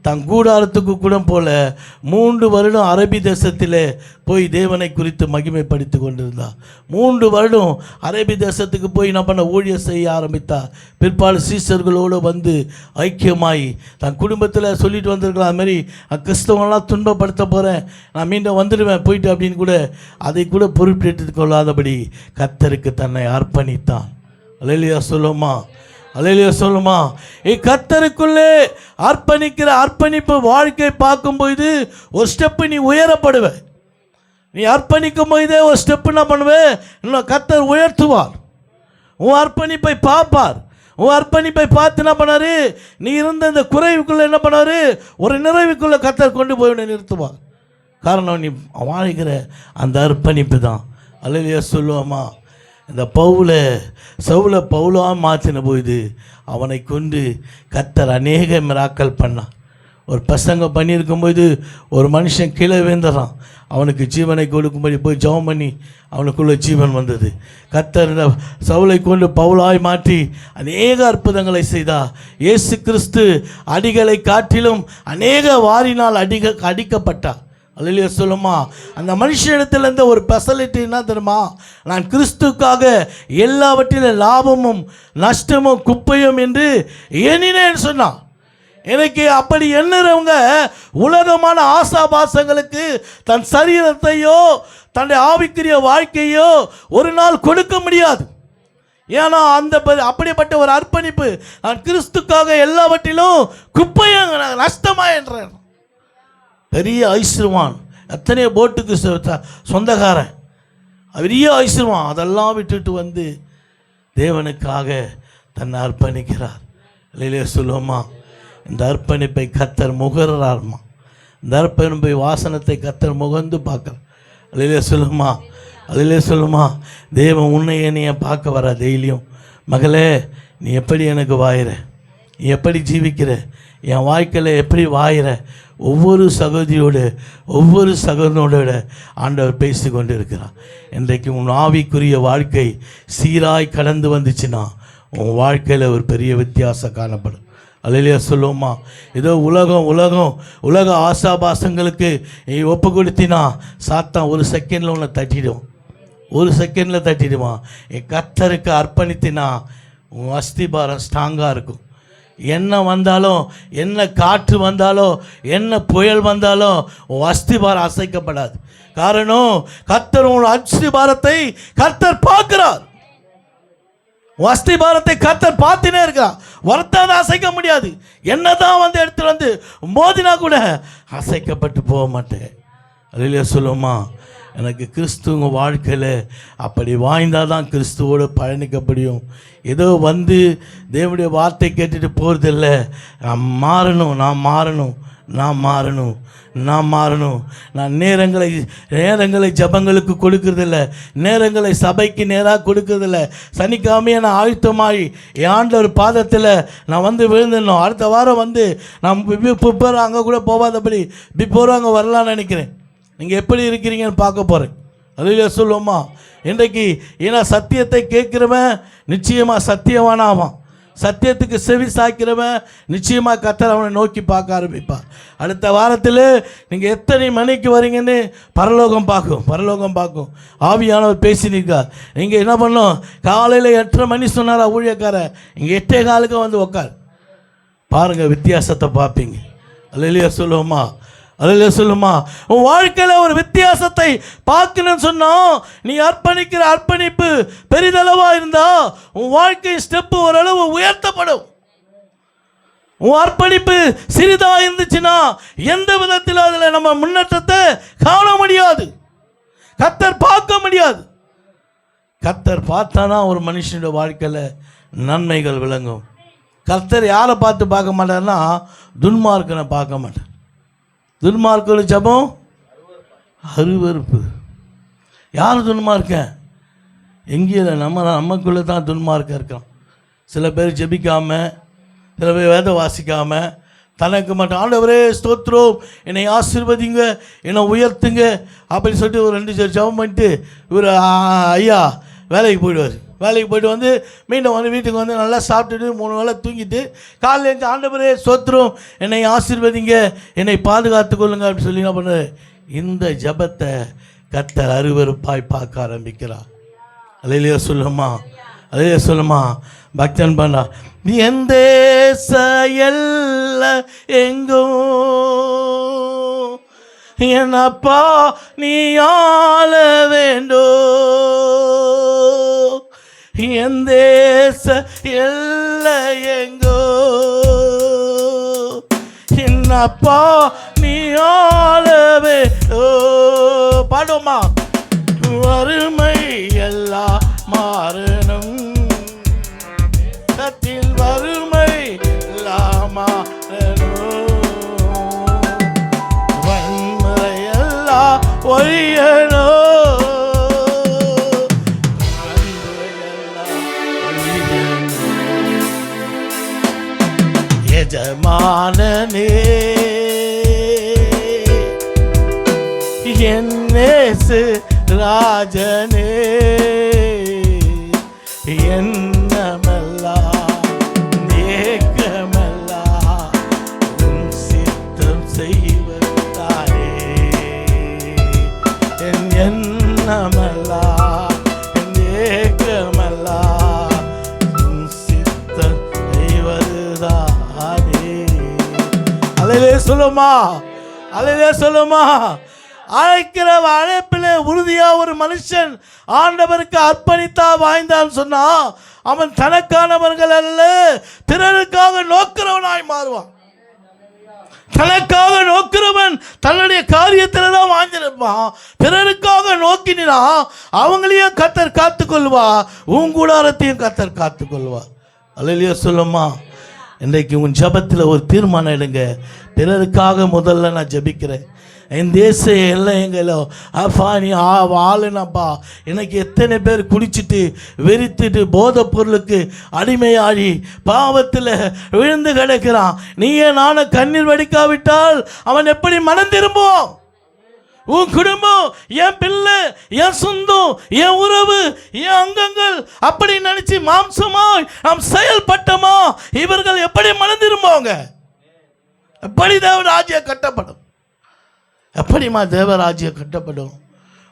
தன் கூடாரத்துக்கு கூட போல 3 வருடம் அரபி தேசத்திலே போய் தேவனை குறித்து மகிமைப்படுத்தி கொண்டிருந்தார். 3 வருடம் அரபி தேசத்துக்கு போய் என்ன பண்ண ஊழியம் செய்ய ஆரம்பித்தார். பிற்பாடு சீசர்களோடு வந்து ஐக்கியமாகி தன் குடும்பத்தில் சொல்லிட்டு வந்திருக்கலாம், அதுமாரி கிறிஸ்தவங்களாம் துன்பப்படுத்த போகிறேன், நான் மீண்டும் வந்துடுவேன் போயிட்டு அப்படின்னு கூட அதை கூட பொறுப்பேற்று கொள்ளாதபடி கர்த்தருக்கு தன்னை அர்ப்பணித்தான். அல்லேலூயா சொல்லுமா, அல்லேலூயா சொல்லுமா. கர்த்தருக்குள்ளே அர்ப்பணிக்கிற அர்ப்பணிப்பு வாழ்க்கை பார்க்கும்போது ஒரு ஸ்டெப்பு நீ உயரப்படுவ. நீ அர்ப்பணிக்கும் போதே ஒரு ஸ்டெப்பு என்ன பண்ணுவேன், இன்னும் கர்த்தர் உயர்த்துவார். உன் அர்ப்பணிப்பை பார்ப்பார். உன் அர்ப்பணிப்பை பார்த்து என்ன பண்ணாரு, நீ இருந்த இந்த குறைவுக்குள்ளே என்ன பண்ணாரு, ஒரு நிறைவுக்குள்ளே கர்த்தர் கொண்டு போய் நிறுத்துவார். காரணம் நீ வாழ்கிற அந்த அர்ப்பணிப்பு தான். அல்லேலூயா சொல்லுவோமா. இந்த சவுலை பவுலாக மாற்றின போது அவனை கொண்டு கர்த்தர் அநேக மிராக்கள் பண்ணான். ஒரு பசங்க பண்ணியிருக்கும்போது ஒரு மனுஷன் கீழே விழுந்துறான், அவனுக்கு ஜீவனை கொடுக்கும்படி போய் ஜெபம் பண்ணி அவனுக்குள்ள ஜீவன் வந்தது. கர்த்தர் இந்த சவுலை கொண்டு பவுலாய் மாற்றி அநேக அற்புதங்களை செய்தார். இயேசு கிறிஸ்து அடிகளை காட்டிலும் அநேக வாரினால் அடிக்கப்பட்டார். அல்லேலூயா சொல்லுமா. அந்த மனுஷனிடத்தில் இருந்த ஒரு ஸ்பெஷாலிட்டி என்ன தெரியுமா, நான் கிறிஸ்துக்காக எல்லாவற்றிலும் லாபமும் நஷ்டமும் குப்பையும் என்று எண்ணினேன்னு சொன்னான். எனக்கு அப்படி எண்ணுறவங்க உலகமான ஆசாபாசங்களுக்கு தன் சரீரத்தையோ தன்னுடைய ஆவிக்குரிய வாழ்க்கையோ ஒரு நாள் கொடுக்க முடியாது. ஏன்னா அப்படிப்பட்ட ஒரு அர்ப்பணிப்பு, நான் கிறிஸ்துக்காக எல்லாவற்றிலும் குப்பையும் நஷ்டமாக என்றேன். பெரிய ஐஸ்வர்வான், எத்தனையோ போட்டுக்கு சொந்தக்காரன், பெரிய ஐஸ்வர்வான், அதெல்லாம் விட்டுட்டு வந்து தேவனுக்காக தன்னை அர்ப்பணிக்கிறார். இல்லையிலே சொல்லுவோமா. இந்த அர்ப்பணிப்பை கர்த்தர் முகர்றாருமா. இந்த அர்ப்பணிப்பை வாசனத்தை கர்த்தர் முகந்து பார்க்குறார். இல்லையிலே சொல்லுமா, அதிலே சொல்லுமா. தேவன் உன்னை என்னைய பார்க்க வர டெய்லியும், மகளே நீ எப்படி எனக்கு வாயிற, நீ எப்படி ஜீவிக்கிற, என் வாழ்க்கையில் எப்படி வாயிற, ஒவ்வொரு சகோதரியோடு ஒவ்வொரு சகோதரனோட ஆண்டவர் பேசி கொண்டு இருக்கிறார். இன்றைக்கு உன் ஆவிக்குரிய வாழ்க்கை சீராய் கடந்து வந்துச்சுன்னா உன் வாழ்க்கையில் ஒரு பெரிய வித்தியாசம் காணப்படும். அல்லேலூயா சொல்லுவோமா. ஏதோ உலக ஆசாபாசங்களுக்கு நீ ஒப்பு கொடுத்தினா சாத்தான் ஒரு செகண்டில் உன்னை தட்டிடும், ஒரு செகண்டில் தட்டிடுவான். என் கர்த்தருக்கு அர்ப்பணித்தினா உன் அஸ்திபாரம் ஸ்ட்ராங்காக இருக்கும். என்ன வந்தாலும், என்ன காற்று வந்தாலும், என்ன புயல் வந்தாலும் உன் அஸ்திபாரம் அசைக்கப்படாது. காரணம் கர்த்தர் உன் அஸ்திபாரத்தை கர்த்தர் பார்க்கிறார். உன் அஸ்திபாரத்தை கர்த்தர் பார்த்துனே இருக்கிறார். வரத்தாத அசைக்க முடியாது. என்னதான் வந்து எடுத்துட்டு வந்து மோதினா கூட அசைக்கப்பட்டு போக மாட்டேன். அதிலே சொல்லுமா, எனக்கு கிறிஸ்துவ வாழ்க்கையில் அப்படி வாழ்ந்தால் தான் கிறிஸ்துவோடு பயணிக்க. ஏதோ வந்து தேவனுடைய வார்த்தை கேட்டுட்டு போகிறதில்ல. நான் மாறணும். நான் நேரங்களை ஜபங்களுக்கு கொடுக்கறதில்ல, நேரங்களை சபைக்கு நேராக கொடுக்கறதில்ல. சனிக்கிழமையை நான் ஆயுத்தமாகி என் ஆண்டவர் பாதத்தில் நான் வந்து விழுந்துடணும். அடுத்த வாரம் வந்து நான் பிஃபோர் அங்கே கூட போகாதபடி பிஃபோர் அங்கே வரலான்னு நினைக்கிறேன். நீங்கள் எப்படி இருக்கிறீங்கன்னு பார்க்க போகிறேன். அதில் சொல்லுவோமா. இன்றைக்கு ஏன்னா சத்தியத்தை கேட்குறவன் நிச்சயமாக சத்தியவான ஆவான். சத்தியத்துக்கு செவி சாய்க்கிறவன் நிச்சயமாக கர்த்தர் அவனை நோக்கி பார்க்க ஆரம்பிப்பார். அடுத்த வாரத்தில் நீங்கள் எத்தனை மணிக்கு வரீங்கன்னு பரலோகம் பார்க்கும். ஆவியானவர் பேசினிருக்கார். நீங்கள் என்ன பண்ணோம், காலையில் 8:30 மணி சொன்னாரா ஊழியக்காரன், இங்கே 8:15 வந்து உட்கார் பாருங்கள், வித்தியாசத்தை பார்ப்பீங்க. அல்லேலூயா சொல்லுவோமா. அதில் சொல்லுமா. உன் வாழ்க்கையில் ஒரு வித்தியாசத்தை பார்க்கணும்னு சொன்னால் நீ அர்ப்பணிக்கிற அர்ப்பணிப்பு பெரிதளவாக இருந்தால் உன் வாழ்க்கை ஸ்டெப்பு ஓரளவு உயர்த்தப்படும். உன் அர்ப்பணிப்பு சிறிதாக இருந்துச்சுன்னா எந்த விதத்தில் அதில் நம்ம முன்னேற்றத்தை காண முடியாது, கர்த்தர் பார்க்க முடியாது. கர்த்தர் பார்த்தானா ஒரு மனுஷனுடைய வாழ்க்கையில் நன்மைகள் விளங்கும். கர்த்தர் யாரை பார்த்து பார்க்க மாட்டார்னா துன்மார்க்கனை பார்க்க மாட்டார். துன்மார்க்கோட ஜபம் அருவருப்பு. யார் துன்மார்க்கன்? எங்கேயும் இல்லை, நமக்குள்ளே தான் துன்மார்க்கம் இருக்கான். சில பேர் ஜெபிக்காமல், சில பேர் வேதம் வாசிக்காமல், தனக்கு மட்டும் ஆண்டவரே ஸ்தோத்திரம், என்னை ஆசீர்வதிங்க, என்னை உயர்த்துங்க அப்படின்னு சொல்லிட்டு ஒரு 2 ஜெபம் பண்ணிட்டு இவர் ஐயா வேலைக்கு போயிடுவார். வேலைக்கு போய்ட்டு வந்து மீண்டும் வந்து வீட்டுக்கு வந்து நல்லா சாப்பிட்டுட்டு 3 வேளை தூங்கிட்டு காலையில் எழுந்து ஆண்டவரே ஸ்தோத்திரம், என்னை ஆசீர்வதிங்க, என்னை பாதுகாத்து கொள்ளுங்க அப்படின்னு சொல்லி என்ன பண்ணு, இந்த ஜபத்தை கர்த்தர் அருவருப்பாய் பார்க்க ஆரம்பிக்கிறார். அல்லேலூயா சொல்லுமா, அல்லேலூயா சொல்லுமா. பக்தன் பண்ணா, எந்த செயல்ல எங்கும் என்னப்பா நீ ஆள வேண்டும், எந்த செயல்ல எங்கோ என்னப்பா நீ ஆள வேண்டும். பாடுமா, வறுமை எல்லாம் மாறணும், சத்தில் வறுமை எல்லாம் மாறணும், வன்முறை எல்லாம் ஒழியணும், வன்முறை எல்லாம் ஒழியணும். எஜமானனே என்னேசு ராஜனே, என்னமெல்லாம் நேக்கமெல்லாம் உன் சித்தம் செய்வதானே, என் எண்ணமெல்லாம் நேக்கமெல்லாம் உன் சித்தம் செய்வதுதானே. அல்லேலூயா சொல்லுமா, அல்லேலூயா சொல்லுமா. அழைக்கிற அழைப்பில் உறுதியா ஒரு மனுஷன் ஆண்டவருக்கு அர்ப்பணித்தா வாழ்ந்தான்னு சொன்னா அவன் தனக்கானவர்கள் அல்ல, பிறருக்காக நோக்கிறவனாய் மாறுவான். தனக்காக நோக்கிறவன் தன்னுடைய காரியத்தில் தான் வாழ்ந்திருப்பான். பிறருக்காக நோக்கினா அவங்களையும் கர்த்தர் காத்துக்கொள்வா, உன் கூடாரத்தையும் கர்த்தர் காத்துக்கொள்வா. அல்லேலூயா சொல்லுமா. இன்றைக்கு உன் ஜபத்தில் ஒரு தீர்மானம் எடுங்க, பிறருக்காக முதல்ல நான் ஜபிக்கிறேன். என் தேச எல்லைங்களோ அப்பா நீ வாழுனப்பா. எனக்கு எத்தனை பேர் குடிச்சிட்டு வெறித்துட்டு போதை பொருளுக்கு அடிமையாகி பாவத்தில் விழுந்து கிடக்கிறான். நீயே நானும் கண்ணீர் வடிக்காவிட்டால் அவன் எப்படி மனம் திரும்பும்? உன் குடும்பம், என் பிள்ளை, என் சொந்தம், என் உறவு, என் அங்கங்கள் அப்படி நினைச்சு மாம்சமாய் நாம் செயல்பட்டோமா இவர்கள் எப்படி மனம் திரும்புவாங்க? எப்படி தேவராஜ்யம் கட்டப்படும்? எப்படிமா தேவராஜ்யம் கட்டப்படும்?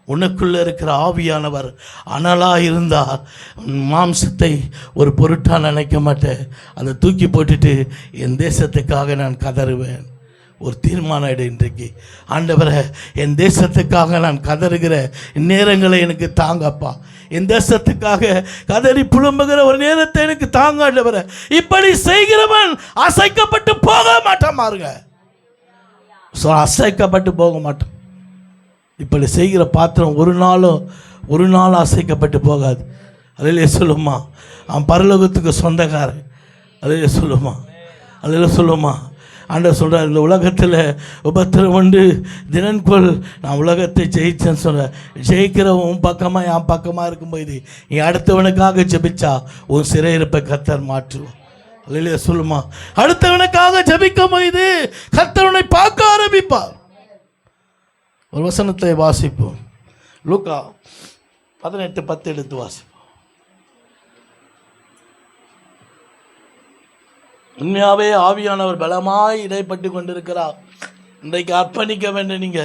உனக்குள்ளே இருக்கிற ஆவியானவர் அனலாக இருந்தால் மாம்சத்தை ஒரு பொருட்டாக நினைக்க மாட்டேன். அதை தூக்கி போட்டுட்டு என் தேசத்துக்காக நான் கதறுவேன். ஒரு தீர்மானம் எடு இன்றைக்கு. ஆண்டவரை, என் தேசத்துக்காக நான் கதறுகிற நேரங்களை எனக்கு தாங்கப்பா. என் தேசத்துக்காக கதறி புலம்புகிற ஒரு நேரத்தை எனக்கு தாங்க ஆண்டவரை. இப்படி செய்கிறவன் அசைக்கப்பட்டு போக மாட்டான். பாருங்க, அசைக்கப்பட்டு போக மாட்டான். இப்படி செய்கிற பாத்திரம் ஒரு நாளும் அசைக்கப்பட்டு போகாது. அதிலே சொல்லுமா, அவன் பரலோகத்துக்கு சொந்தக்காரன். அதிலே சொல்லுமா, அதில் சொல்லுமா. ஆண்டவர் சொல்கிறார், இந்த உலகத்தில் உபத்திரம் உண்டு, தினன்கொள் நான் உலகத்தை ஜெயிச்சேன்னு சொல்ற. ஜெயிக்கிறவன் பக்கமாக என் பக்கமாக இருக்கும்போது நீ அடுத்தவனுக்காக ஜெபிச்சா உன் சிறையிருப்பை கர்த்தர் மாற்றுவோம். அல்லேலூயா சொல்லுமா. அடுத்தவனுக்காக ஜெபிக்கும் போது கர்த்தர் பார்க்க ஆரம்பிப்பார். ஒரு வசனத்தை வாசிப்போம். லூக்கா 18:10 எடுத்து வாசிப்போம். உண்மையாகவே ஆவியானவர் பலமாய் இடைப்பட்டு கொண்டிருக்கிறார். இன்றைக்கு அர்ப்பணிக்க வேண்டும். நீங்க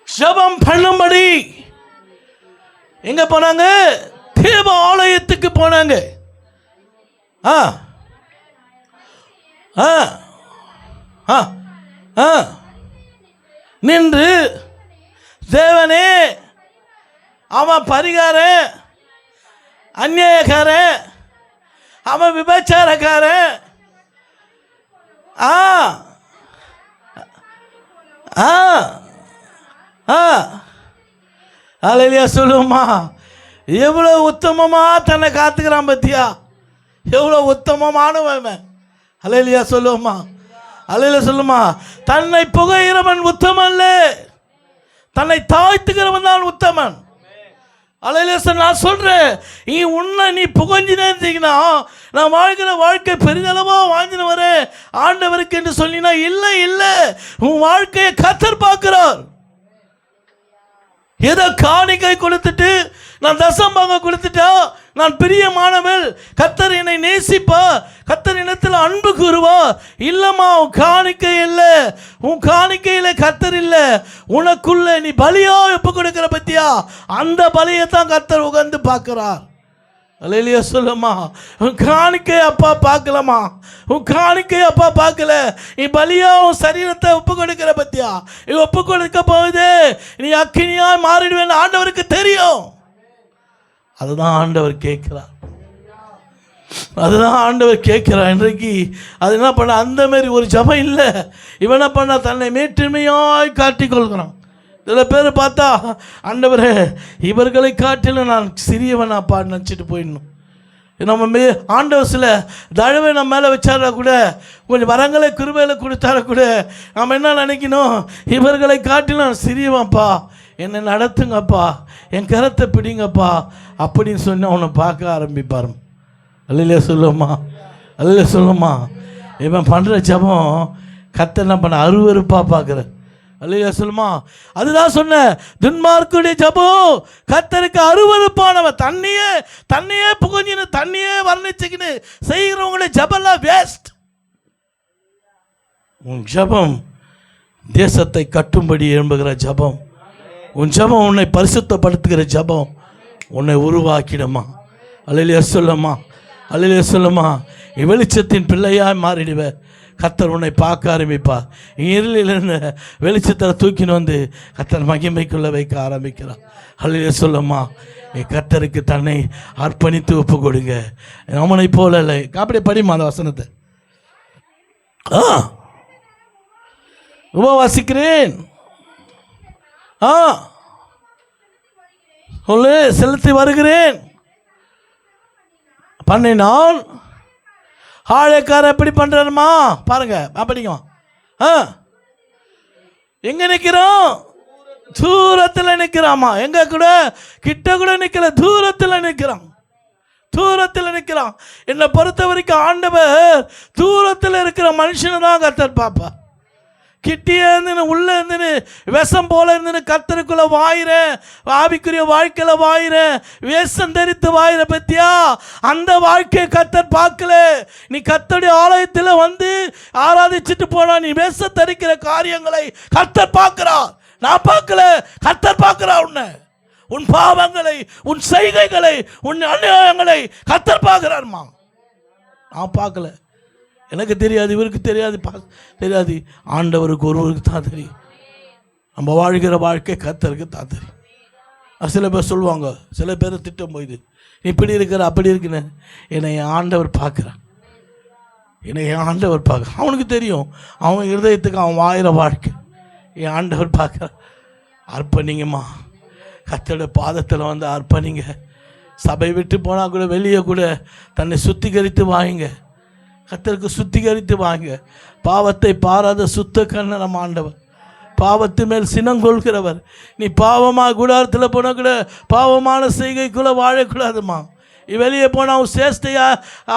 ஜெபம் பண்ணும்படி எங்க போனாங்க? தேவ ஆலயத்துக்கு போனாங்க. நின்று தேவனே, அவன் பரிகாரன், அந்நியக்காரன், அவன் விபச்சாரக்காரன், அல்லேலூயா சொல்லுமா. எவ்வளோ உத்தமமாக தன்னை காத்துக்கிறான் பத்தியா? எவ்வளோ உத்தமமானவன். அல்லேலூயா சொல்லுமா, அல்லேலூயா சொல்லுமா. தன்னை புகைகிறவன் உத்தமன் அல்ல, தன்னை தாழ்த்துகிறவன் தான் உத்தமன். அல்லேலூயா. நான் சொல்கிறேன், நீ புகஞ்சினே இருந்தீங்கன்னா நான் வாழ்கிற வாழ்க்கை பெரிதளவாக வாழ்ந்துன்னு வரேன் ஆண்டவருக்கு என்று சொல்லினா இல்லை, உன் வாழ்க்கையை கர்த்தர் பார்க்கிறார். ஏதோ காணிக்கை கொடுத்துட்டு நான் தசம்பாங்க கொடுத்துட்டா நான் பிரியமானவள், கர்த்தர் என்னை நேசிப்பா, கர்த்தர் இடத்துல அன்பு கூறுவா. இல்லம்மா, உன் காணிக்கை இல்லை, உன் காணிக்கையில் கர்த்தர் இல்லை, உனக்குள்ள நீ பலியா ஒப்பு கொடுக்கிற பத்தியா, அந்த பலியை தான் கர்த்தர் உகந்து பார்க்கிறார். அல்லேலூயா சொல்லுமா. உன் காணிக்கை அப்பா பார்க்கலமா, உன் காணிக்கை அப்பா பார்க்கல, நீ பலியா உன் சரீரத்தை ஒப்பு கொடுக்கிற பத்தியா, நீ ஒப்பு கொடுக்க போகுது நீ அக்கினியா மாறிடுவேன்னு ஆண்டவருக்கு தெரியும். அதுதான் ஆண்டவர் கேட்கிறார், அதுதான் ஆண்டவர் கேட்கிறார். இன்றைக்கு அது என்ன பண்ண, அந்த மாதிரி ஒரு ஜபம் இல்லை. இவன் என்ன பண்ண, தன்னை மேற்றுமையாய் காட்டிக்கொள்கிறான். சில பேர் பார்த்தா, ஆண்டவரே இவர்களை காட்டிலும் நான் சிறியவனாப்பா நினச்சிட்டு போயிடணும். நம்ம ஆண்டவர் சில தழவை நம்ம மேலே வச்சாரா கூட, கொஞ்சம் வரங்களை கிருபையில் கொடுத்தார கூட, நம்ம என்ன நினைக்கணும், இவர்களை காட்டிலும் சிறியவன்ப்பா, என்னை நடத்துங்கப்பா, என் கரத்தை பிடிங்கப்பா அப்படின்னு சொன்னால் அவனை பார்க்க ஆரம்பிப்பார். அல்லையிலே சொல்லுமா, அல்லையிலே சொல்லுமா. இவன் பண்ணுற ஜபம் கர்த்தர் என்ன பண்ண அருவருப்பாக பார்க்குற. அல்லையா சொல்லுமா. அதுதான் சொன்ன, துன்மார்க்குடைய ஜபம் கர்த்தருக்கு அருவருப்பானவன். தண்ணியே புகஞ்சின்னு தண்ணியே வர்ணிச்சுக்கின்னு செய்கிறவங்களுடைய ஜபம்லாம் வேஸ்ட். உன் ஜபம் தேசத்தை கட்டும்படி எழும்புகிற ஜபம், உன் ஜபம் உன்னை பரிசுத்தப்படுத்துகிற ஜபம் உன்னை உருவாக்கிடுமா. அல்லையா சொல்லுமா, அல்லையா சொல்லுமா. வெளிச்சத்தின் பிள்ளையாய் மாறிடுவ. கர்த்தர் உன்னை பார்க்க ஆரம்பிப்பார். இருளிலிருந்து வெளிச்சத்தில் தூக்கின்னு வந்து கர்த்தர் மகிமைக்குள்ளே வைக்க ஆரம்பிக்கிறார். அல்லையா சொல்லுமா. கர்த்தருக்கு தன்னை அர்ப்பணித்து ஒப்பு கொடுங்க. அவனை போல இல்லை. அப்படியே படிமா அந்த வசனத்தை. உபவாசிக்கிறேன், சொல்லு, செலுத்தி வருகிறேன் பண்ணினான். ஆழைக்கார எப்படி பண்ணுறாருமா பாருங்க, அப்படிங்க. எங்க நிற்கிறோம், தூரத்தில் நிற்கிறாமா. எங்க கூட கிட்ட கூட நிற்கல, தூரத்தில் நிற்கிறான், தூரத்தில் நிற்கிறான். என்னை பொறுத்த வரைக்கும் ஆண்டவர் தூரத்தில் இருக்கிற மனுஷனை தான் கர்த்தர் பார்ப்பா. கிட்டியே இருந்துன்னு உள்ளே இருந்துன்னு விஷம் போல இருந்துன்னு கர்த்தருக்குள்ளே வாயிறேன், ஆவிக்குரிய வாழ்க்கையில் வாயிறேன், வேஷம் தரித்து வாயிற பற்றியா, அந்த வாழ்க்கையை கர்த்தர் பார்க்கல. நீ கர்த்தருடைய ஆலயத்தில் வந்து ஆராதிச்சுட்டு போனா நீ வேஷம் தரிக்கிற காரியங்களை கர்த்தர் பார்க்கிறார். நான் பார்க்கல, கர்த்தர் பார்க்கிறார். உன் பாவங்களை, உன் செய்கைகளை, உன் அநியாயங்களை கர்த்தர் பார்க்கிறார்மா. நான் பார்க்கல, எனக்கு தெரியாது, இவருக்கு தெரியாது, தெரியாது. ஆண்டவருக்கு ஒருவருக்கு தான் தெரியும். நம்ம வாழ்கிற வாழ்க்கை கர்த்தருக்கு தான் தெரியும். சில பேர் சொல்லுவாங்க, சில பேர் திட்டம் போயிது, இப்படி இருக்கிற அப்படி இருக்குன்னு. என்னை ஆண்டவர் பார்க்குறான், என்னை ஆண்டவர் பார்க்குறான். அவனுக்கு தெரியும், அவன் இருதயத்துக்கு அவன் வாயிற வாழ்க்கை என் ஆண்டவர் பார்க்குறான். அர்ப்பணிங்கம்மா, கர்த்தருடைய பாதத்தில் வந்து அர்ப்பணிங்க. சபை விட்டு போனால் கூட வெளியே கூட தன்னை சுத்திகரித்து வாங்க, கர்த்தருக்கு சுத்திகரித்து வாங்க. பாவத்தை பாராத சுத்த கண்ண நம்ம ஆண்டவர், பாவத்து மேல் சினங்கொள்கிறவர். நீ பாவமாக கூடாரத்தில் போனால் கூட பாவமான செய்கைக்குள்ளே வாழக்கூடாதுமா. நீ வெளியே போனால் அவன் சேஷ்டையா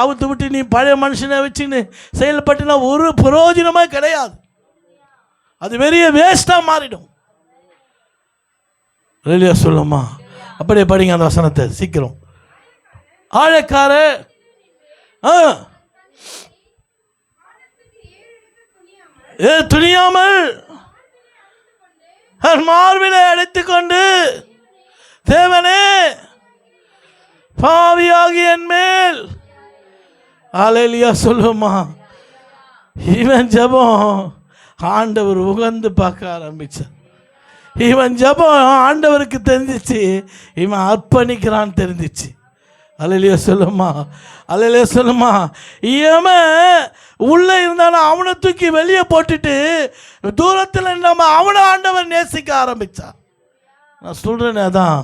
அவுத்து விட்டு நீ பழைய மனுஷனை வச்சுன்னு செயல்பட்டுனா ஒரு பிரயோஜனமாக கிடையாது. அது பெரிய வேஸ்ட்டாக மாறிடும். வெளியே சொல்லுமா. அப்படியே படிங்க அந்த வசனத்தை சீக்கிரம். ஆழக்கார துணியாமல் மார்பிலை அடைத்துக் கொண்டு, தேவனே பாவியாகி என் மேல். அல்லேலூயா சொல்லுமா. இவன் ஜெபம் ஆண்டவர் உகந்து பார்க்க ஆரம்பிச்சார். இவன் ஜெபம் ஆண்டவருக்கு தெரிஞ்சிச்சு, இவன் அர்ப்பணிக்கிறான்னு தெரிஞ்சிச்சு. அல்லேலூயா சொல்லுமா, அல்லேலூயா சொல்லுமா. இவன் உள்ளே இருந்தாலும் அவனை தூக்கி வெளியே போட்டுட்டு தூரத்தில் நம்ம அவனை ஆண்டவர் நேசிக்க ஆரம்பித்தான். நான் சொல்கிறேன், அதான்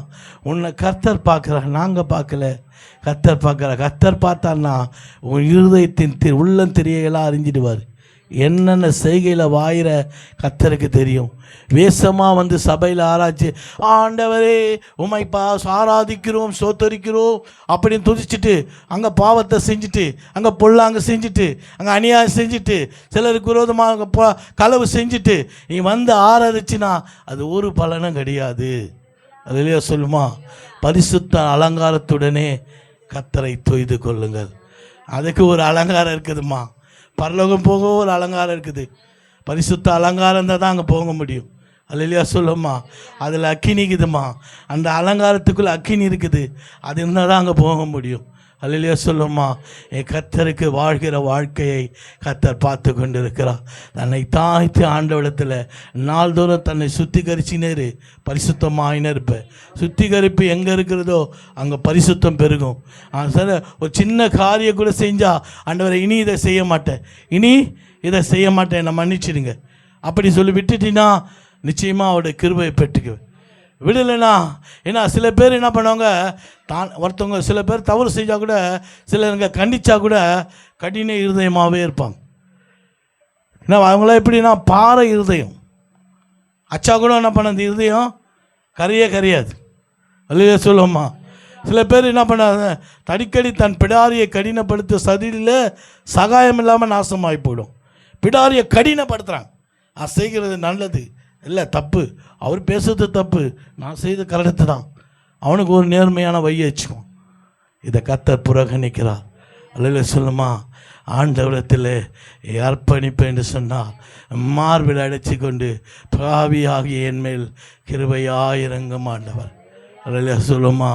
உன்னை கர்த்தர் பார்க்குறான், நாங்கள் பார்க்கல, கர்த்தர் பார்க்குற. கர்த்தர் பார்த்தான்னா உன் இருதயத்தின் உள்ளந்திரியெல்லாம் அறிஞ்சிடுவார். என்னென்ன செய்கையில் வாயிற கர்த்தருக்கு தெரியும். வேஷமாக வந்து சபையில் ஆராய்ச்சி, ஆண்டவரே உமை ஆராதிக்கிறோம் சோத்தரிக்கிறோம் அப்படின்னு துதிச்சுட்டு அங்கே பாவத்தை செஞ்சுட்டு, அங்கே பொல்லாங்க செஞ்சுட்டு, அங்கே அநியாயம் செஞ்சுட்டு, சிலருக்கு விரோதமாக களவு செஞ்சுட்டு நீ வந்து ஆராதிச்சினா அது ஒரு பலனும் கிடையாது. அதுலையா சொல்லுமா, பரிசுத்த அலங்காரத்துடனே கர்த்தரை தொய்து கொள்ளுங்கள். அதுக்கு ஒரு அலங்காரம் இருக்குதுமா. பரலோகம் போக ஒரு அலங்காரம் இருக்குது. பரிசுத்த அலங்காரம் தான் அங்கே போக முடியும். அல்லையா சொல்லுமா, அதில் அக்கினிக்குதுமா. அந்த அலங்காரத்துக்குள்ளே அக்கினி இருக்குது. அது இருந்தால் தான் அங்கே போக முடியும். அல்லையா சொல்லுமா, என் கர்த்தருக்கு வாழ்கிற வாழ்க்கையை கர்த்தர் பார்த்து கொண்டு இருக்கிறார். தன்னை தாய்த்து ஆண்டவிடத்தில் நாள்தோறும் தன்னை சுத்திகரிச்சினேரு, பரிசுத்தமாயினே இருப்பேன். சுத்திகரிப்பு எங்கே இருக்கிறதோ அங்கே பரிசுத்தம் பெருகும். சார், ஒரு சின்ன காரியம் கூட செஞ்சால் ஆண்டவரை இனி இதை செய்ய மாட்டேன், இனி இதை செய்ய மாட்டேன், என்னை மன்னிச்சிடுங்க அப்படி சொல்லி விட்டுட்டினா நிச்சயமாக அவருடைய கிருபையை பெற்றுக்குவேன். விடலைண்ணா, ஏன்னா சில பேர் என்ன பண்ணுவாங்க, தான் ஒருத்தவங்க சில பேர் தவறு செஞ்சால் கூட சிலருங்க கண்டிச்சா கூட கடின இருதயமாகவே இருப்பாங்க. ஏன்னா அவங்களாம் எப்படின்னா பாறை இருதயம். அச்சா கூட என்ன பண்ண அந்த இருதயம் கரையாது. அல்லையா சொல்லுவோம்மா. சில பேர் என்ன பண்ணாங்க, அடிக்கடி தன் பிடாரியை கடினப்படுத்த சதியில் சகாயம் இல்லாமல் நாசமாகி போயிடும். பிடாரியை கடினப்படுத்துகிறாங்க. நான் செய்கிறது நல்லது இல்லை, தப்பு. அவர் பேசுறது தப்பு, நான் செய்த கரெக்டு தான். அவனுக்கு ஒரு நேர்மையான வழியை வச்சுக்கும். இதை கர்த்தர் புறக்கணிக்கிறார். அல்ல சொல்லுமா, ஆண்டவரத்தில் அர்ப்பணிப்பு என்று சொன்னால் மார்பில் அடைச்சி கொண்டு பாவியாகிய என் மேல் கிருபையாய் இறங்கும் ஆண்டவர். அல்ல சொல்லுமா,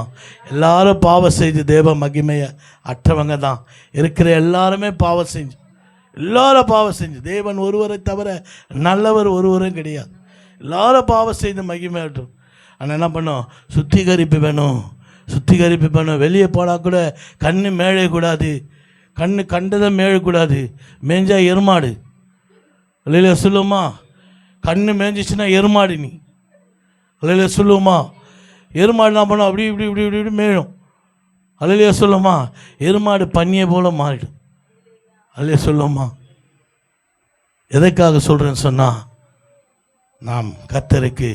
எல்லாரும் பாவம் செய்து தேவ மகிமையை அற்றவங்க தான் இருக்கிற. எல்லாருமே பாவம் செஞ்சு, எல்லாரும் பாவம் செஞ்சு, தேவன் ஒருவரை தவிர நல்லவர் ஒருவரும் கிடையாது. எல்லாரும் பாவம் செய்து மகிமையாட்டும். ஆனால் என்ன பண்ணோம், சுத்திகரிப்பு வேணும், சுத்திகரிப்பு வேணும். வெளியே போனால் கூட கண்ணு மேழக்கூடாது, கண்ணு கண்டதை மேழக்கூடாது. மேஞ்சா எருமாடு. இல்லையில சொல்லுமா, கண்ணு மேய்ஞ்சிச்சுன்னா எருமாடு. நீ இல்லையில சொல்லுமா, எருமாடு என்ன பண்ணோம், அப்படி இப்படி இப்படி இப்படி இப்படி மேழும். அல்லையா சொல்லுமா, எருமாடு பன்னியை போல மாறிடும். அல்லையா சொல்லுமா. எதற்காக சொல்கிறேன்னு சொன்னால், நாம் கர்த்தருக்கு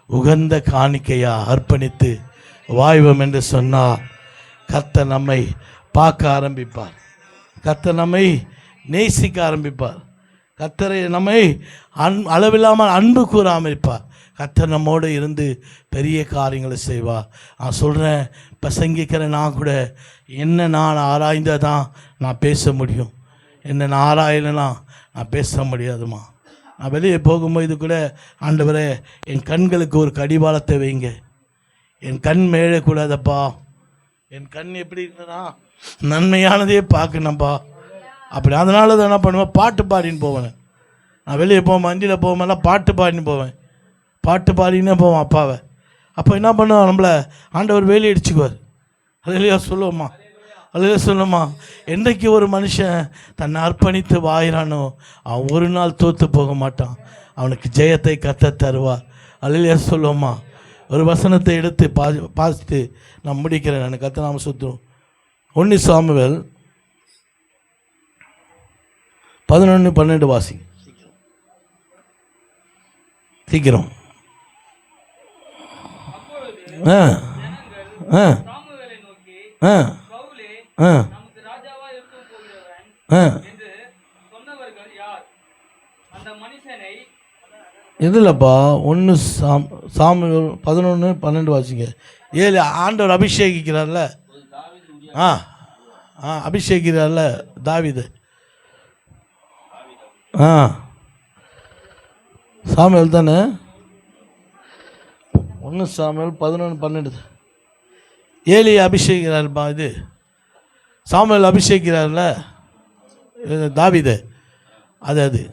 உகந்த காணிக்கையாக அர்ப்பணித்து வாய்வோம் என்று சொன்னால் கர்த்தர் நம்மை பார்க்க ஆரம்பிப்பார். கர்த்தர் நம்மை நேசிக்க ஆரம்பிப்பார். கர்த்தரை நம்மை அளவில்லாமல் அன்பு கூற ஆரம்பிப்பார். கர்த்தர் நம்மோடு இருந்து பெரிய காரியங்களை செய்வார். நான் சொல்கிறேன், பிரசங்கிக்கிறேன், நான் கூட என்ன நான் ஆராய்ந்தால் தான் நான் பேச முடியும். என்ன நான் ஆராயலைன்னா நான் பேச முடியாதுமா. நான் வெளியே போகும்போது கூட, ஆண்டவரே என் கண்களுக்கு ஒரு கடிவாளத்தை வைங்க, என் கண் மேழக்கூடாதப்பா, என் கண் எப்படி இருக்குன்னா நன்மையானதே பார்க்கணும்ப்பா. அப்படி அதனால தான் என்ன பண்ணுவேன், பாட்டு பாடின்னு போவேன். நான் வெளியே போவேன், வண்டியில் போகும்போதெல்லாம் பாட்டு பாடின்னு போவேன், பாட்டு பாடினே போவேன் அப்பாவை. அப்போ என்ன பண்ணுவோம், நம்மளை ஆண்டவர் வேலி அடிச்சுக்குவார். அதுலையா சொல்லுவோம்மா, அல்ல சொல்லுமா, என்றைக்கு ஒரு மனுஷன் தன்னை அர்ப்பணித்து வாயிறானோ அவன் ஒரு நாள் தோற்று போக மாட்டான். அவனுக்கு ஜெயத்தை கர்த்தர் தருவார். அல்லையா சொல்லுவோம்மா. ஒரு வசனத்தை எடுத்து பாசித்து நான் முடிக்கிறேன். நான் கர்த்தர் நாம சுத்தும். 1 சாமுவேல் 11:12 வாசி சீக்கிரம். ஆ ஆ ஆ இதுலப்பா 1 சாமுவேல் 11:12 வாசிங்க. 7 ஆண்டவர் அபிஷேகிக்கிறார்ல, அபிஷேகிக்கிறார்ல தாவீது. சாமுவேல் தானே. 1 சாமுவேல் 11:12 ஏலி அபிஷேகிக்கிறார்ப்பா. இது சாமுவேல் அபிஷேகிக்கிறார்ல தாவீது. அது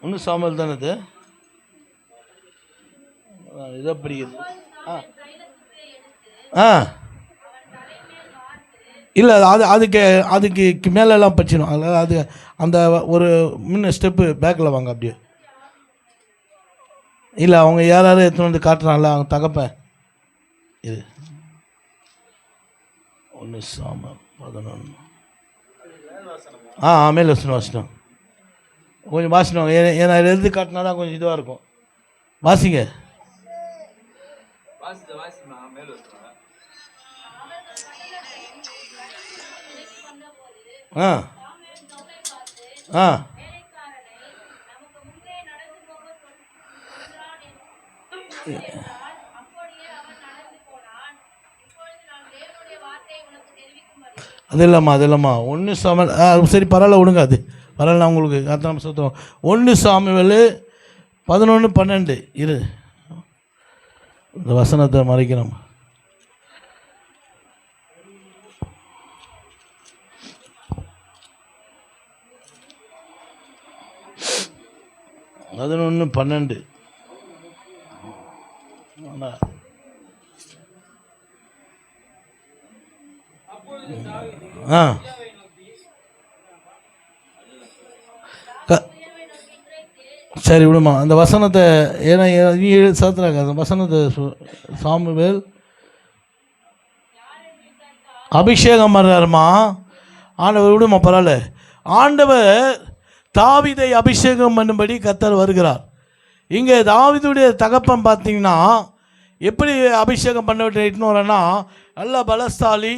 1 சாமுவேல் தானே. அது இதை பிடிக்குது. இல்லை, அதுக்கு மேலெல்லாம் பச்சிடும். அதில் அது அந்த ஒரு முன்ன ஸ்டெப்பு பேக்கில் வாங்க அப்படியே. இல்லை, அவங்க யாராவது எடுத்துன்னு வந்து காட்டுறாங்கல்ல, அவங்க தகப்பேன். இது 1 சாமுவேல் 11. மேல் வாசனம் கொஞ்சம் வாசினவங்க. ஏன்னா எழுதி காட்டினா தான் கொஞ்சம் இதுவாக இருக்கும். வாசிங்க. அது இல்லைம்மா 1 சாமுவேல் சரி பரவாயில்ல விடுங்க, அது பரவாயில்ல. நான் உங்களுக்கு கர்த்தர் சுத்தம் 1 சாமுவேல் 11:12 இரு, இந்த வசனத்தை மறைக்கிறோம். பதினொன்று 12 சரி விடுமா அந்த வசனத்தை. ஏன்னா நீ சாத்துறாங்க அந்த வசனத்தை. சாமுவேல் அபிஷேகம் பண்ணுறாருமா ஆண்டவர். விடுமா பரவாயில்ல. ஆண்டவர் தாவீதை அபிஷேகம் பண்ணும்படி கர்த்தர் வருகிறார். இங்கே தாவீதுடைய தகப்பன் பார்த்தீங்கன்னா எப்படி அபிஷேகம் பண்ண விட்டு வரேன்னா, நல்ல பலசாலி,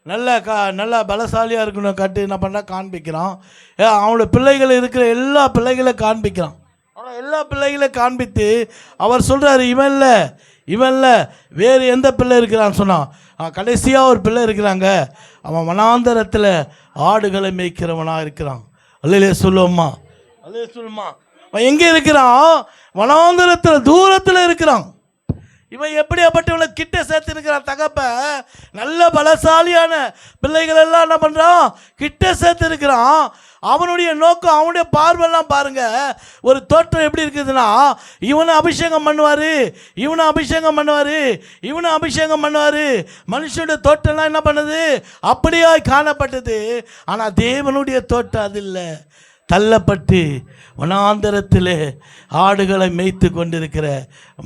நல்ல பலசாலியாக இருக்கணும் கட்டு என்ன பண்ண காண்பிக்கிறான். அவனோட பிள்ளைகள் இருக்கிற எல்லா பிள்ளைகளை காண்பிக்கிறான். ஆனால் எல்லா பிள்ளைகளை காண்பித்து அவர் சொல்கிறார், இவன் இல்லை வேறு எந்த பிள்ளை இருக்கிறான்னு சொன்னான். கடைசியாக ஒரு பிள்ளை இருக்கிறாங்க, அவன் வனாந்தரத்தில் ஆடுகளை மேய்க்கிறவனாக இருக்கிறான். அல்லையே சொல்லுவோம்மா, அல்லையே சொல்லுமா. அவன் எங்கே இருக்கிறான்? வனாந்தரத்தில் தூரத்தில் இருக்கிறான். இவன் எப்படியாப்பட்டவனை கிட்ட சேர்த்துருக்கிறான். தகப்ப நல்ல பலசாலியான பிள்ளைகள் எல்லாம் என்ன பண்ணுறான்? கிட்ட சேர்த்துருக்கிறான். அவனுடைய நோக்கம், அவனுடைய பார்வையெல்லாம் பாருங்க. ஒரு தோற்றம் எப்படி இருக்குதுன்னா, இவனை அபிஷேகம் பண்ணுவார், இவனை அபிஷேகம் பண்ணுவார். மனுஷனுடைய தோற்றம்லாம் என்ன பண்ணுது? அப்படியாய் காணப்பட்டது. ஆனால் தேவனுடைய தோற்றம் அது இல்லை. தள்ளப்பட்டு வனாந்தரத்தில் ஆடுகளை மேய்த்து கொண்டிருக்கிற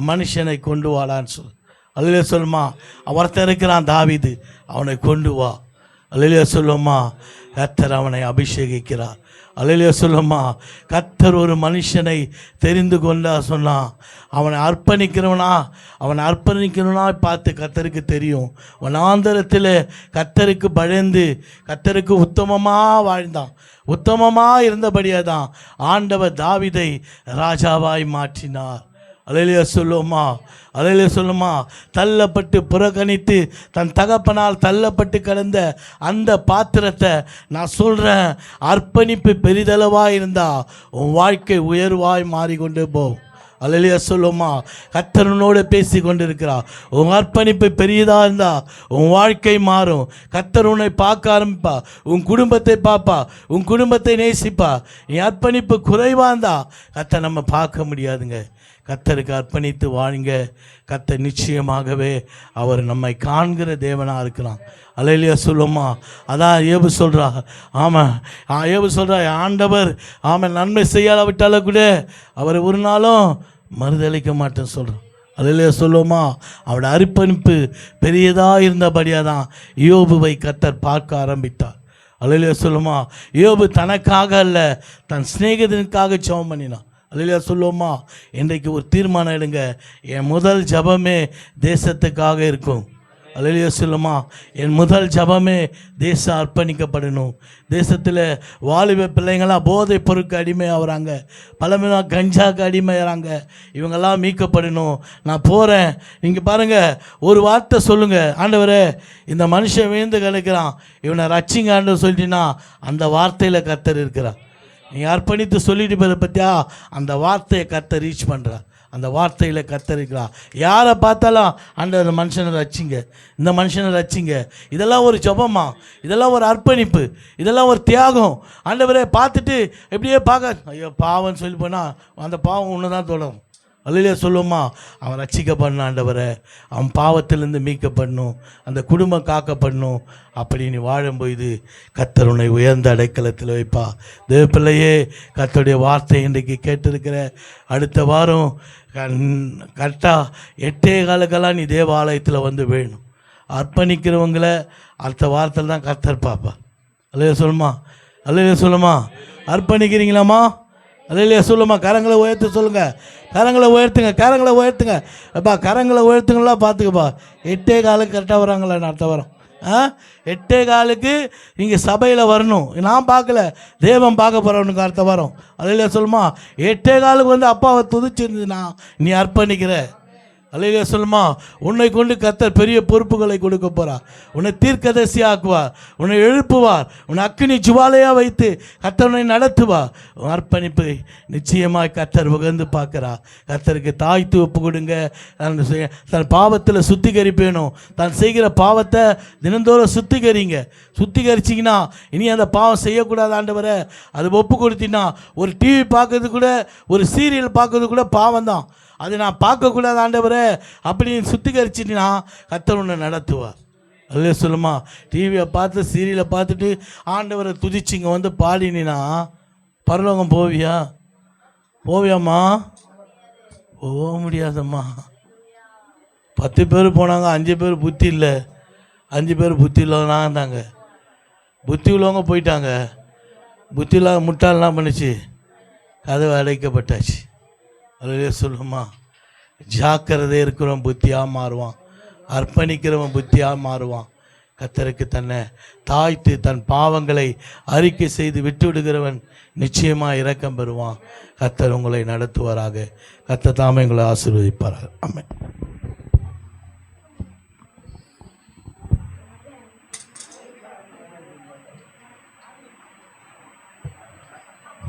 மனுஷனை கொண்டு வாடான்னு சொல். அல்லையே சொல்லுமா. ஒருத்தன் இருக்கிறான் தாவீது, அவனை கொண்டு வா. அல்லையே சொல்லுமா. கர்த்தர் அவனை அபிஷேகிக்கிறார். அல்லையே சொல்லுமா. கர்த்தர் ஒரு மனுஷனை தெரிந்து கொண்டா சொன்னான், அவனை அர்ப்பணிக்கிறவனா பார்த்து கர்த்தருக்கு தெரியும். வனாந்தரத்தில் கர்த்தருக்கு பயந்து கர்த்தருக்கு உத்தமமாக வாழ்ந்தான். உத்தமமாக இருந்தபடியாக தான் ஆண்டவர் தாவீதை ராஜாவாய் மாற்றினார். அல்லேலூயா சொல்லுமா. தள்ளப்பட்டு புறக்கணித்து தன் தகப்பனால் தள்ளப்பட்டு கிடந்த அந்த பாத்திரத்தை நான் சொல்கிறேன், அர்ப்பணிப்பு பெரிதளவாக இருந்தால் உன் வாழ்க்கை உயர்வாய் மாறிக்கொண்டு போகும். அல்லேலூயா சொல்லுமா. கர்த்தரனோடு பேசி கொண்டிருக்கிறார். உன் அர்ப்பணிப்பு பெரியதாக இருந்தால் உன் வாழ்க்கை மாறும். கர்த்தர் உன்னை பார்க்க ஆரம்பிப்பா, உன் குடும்பத்தை பார்ப்பா, உன் குடும்பத்தை நேசிப்பா. நீ அர்ப்பணிப்பு குறைவாக இருந்தால் கர்த்தர் நம்ம பார்க்க முடியாதுங்க. கர்த்தருக்கு அர்ப்பணித்து வாழுங்க. கர்த்தர் நிச்சயமாகவே அவர் நம்மை காண்கிற தேவனாக இருக்கிறான். அல்லேலூயா சொல்லுமா. அதான் ஏபு சொல்கிறா. ஆமாம், ஏபு சொல்கிறா, ஆண்டவர் நன்மை செய்யாவிட்டாலும் கூட அவர் ஒரு நாளும் மறுதளிக்க மாட்டேன்னு சொல்கிறான். அல்லேலூயா சொல்லுமா. அவரோட அர்ப்பணிப்பு பெரியதாக இருந்தபடியாக தான் யோபுவை கர்த்தர் பார்க்க ஆரம்பித்தார். அல்லேலூயா சொல்லுமா. யோபு தனக்காக அல்ல, தன் சிநேகிதனுக்காக ஜெபம் பண்ணினான். அல்லேலூயா சொல்லுவோமா. இன்றைக்கு ஒரு தீர்மானம் எடுங்க, என் முதல் ஜபமே தேசத்துக்காக இருக்கும். அல்லேலூயா சொல்லுமா. என் முதல் ஜபமே தேசம் அர்ப்பணிக்கப்படணும். தேசத்தில் வாலிப பிள்ளைங்களாம் போதை பொருட்கு அடிமையாகிறாங்க, பலமையாக கஞ்சாக்கு அடிமையாகிறாங்க. இவங்கெல்லாம் மீட்கப்படணும். நான் போகிறேன். நீங்கள் பாருங்கள், ஒரு வார்த்தை சொல்லுங்கள், ஆண்டவரே இந்த மனுஷன் விழுந்து கிடக்கிறான், இவனை ரட்சிங்க ஆண்டவர் சொல்லிட்டீங்கன்னா அந்த வார்த்தையில் கர்த்தர் இருக்கிறார். நீ அர்ப்பணித்து சொல்லிட்டு போகிற பற்றியா அந்த வார்த்தையை கர்த்தர் ரீச் பண்ணுறார். அந்த வார்த்தையில் கர்த்தர் இருக்கிறார். யாரை பார்த்தாலும் அந்த மனுஷனை ரட்சிங்க, இந்த மனுஷனை ரட்சிங்க. இதெல்லாம் ஒரு ஜபமா, இதெல்லாம் ஒரு அர்ப்பணிப்பு, இதெல்லாம் ஒரு தியாகம். ஆண்டவரே பார்த்துட்டு எப்படியே பார்க்க ஐயோ பாவம்னு சொல்லி போனால் அந்த பாவம் ஒன்று தான் தொடரும். அல்லேலூயா சொல்லுவோமா. அவன் ரட்சிக்கப்படணும். ஆண்டவரை அவன் பாவத்திலேருந்து மீட்கப்படணும், அந்த குடும்பம் காக்கப்படணும். அப்படி நீ வாழும்போது கர்த்தர் உன்னை உயர்ந்த அடைக்கலத்தில் வைப்பா. தேவ பிள்ளையே, கர்த்தருடைய வார்த்தை இன்றைக்கு கேட்டிருக்கிற, அடுத்த வாரம் கரெக்டாக 8:15 நீ தேவாலயத்தில் வந்து வேணும். அர்ப்பணிக்கிறவங்களை அடுத்த வாரத்தில் தான் கர்த்தர் பார்ப்பா. அல்லேலூயா சொல்லுமா. அர்ப்பணிக்கிறீங்களாம்மா? அல்லேலூயா சொல்லுமா. கரங்களை உயர்த்து சொல்லுங்கள். கரங்களை உயர்த்துங்க. அப்பா கரங்களை உயர்த்துங்களா பார்த்துக்கப்பா. 8:15 கரெக்டாக வராங்களா? அடுத்த வாரம் 8:15 நீங்கள் சபையில் வரணும். நான் பார்க்கல, தேவன் பார்க்க போகிறவனுக்கு அடுத்த வாரம். அல்லேலூயா சொல்லுமா. 8:15 வந்து அப்பாவை துதிச்சிருந்துன்னா நீ அர்ப்பணிக்கிற. அல்லேலூயா சொல்லுமா. உன்னை கொண்டு கர்த்தர் பெரிய பொறுப்புகளை கொடுக்க போகிறார். உன்னை தீர்க்கதரிசி ஆக்குவார், உன்னை எழுப்புவார், உன்னை அக்கினி ஜுவாலையாக வைத்து கர்த்தர் உன்னை நடத்துவார். அர்ப்பணிப்பு நிச்சயமாய் கர்த்தர் உகந்து பார்க்குறார். கர்த்தருக்கு தாய்த்து ஒப்பு கொடுங்க. தன் பாவத்தில் சுத்திகரிப்பேனும், தான் செய்கிற பாவத்தை தினந்தோறும் சுத்திகரிங்க. சுத்திகரிச்சிங்கன்னா இனி அந்த பாவம் செய்யக்கூடாது ஆண்டவரை அது ஒப்பு கொடுத்தீங்கன்னா, ஒரு டிவி பார்க்கறது கூட, ஒரு சீரியல் பார்க்கறது கூட பாவம் தான். அது நான் பார்க்கக்கூடாது ஆண்டவரே அப்படின்னு சுத்திகரிச்சிட்டினா கர்த்தர் உன்னை நடத்துவார். அல்லே சொல்லுமா. டிவியை பார்த்து சீரியலை பார்த்துட்டு ஆண்டவரை துதிச்சிங்க வந்து பாடினா பரலோகம் போவியா? போவியாம்மா? போக முடியாதம்மா. 10 பேர் போனாங்க, 5 பேர் புத்தி இல்லை. 5 பேர் புத்தி இல்லாதவங்க இருந்தாங்க. புத்தி உள்ளவங்க போயிட்டாங்க. புத்தி இல்லாத முட்டாள்லாம் பண்ணிச்சு, கதவை அடைக்கப்பட்டாச்சு. அதிலே சொல்லுமா. ஜாக்கிரதை இருக்கிறவன் புத்தியாக மாறுவான், அர்ப்பணிக்கிறவன் புத்தியாக மாறுவான். கர்த்தருக்கு தன்னை தாய்த்து தன் பாவங்களை அறிக்கை செய்து விட்டு விடுகிறவன் நிச்சயமாக இரக்கம் பெறுவான். கர்த்தர் உங்களை நடத்துவாராக. கர்த்தர் தாமே உங்களை ஆசீர்வதிப்பாராக. ஆமென்.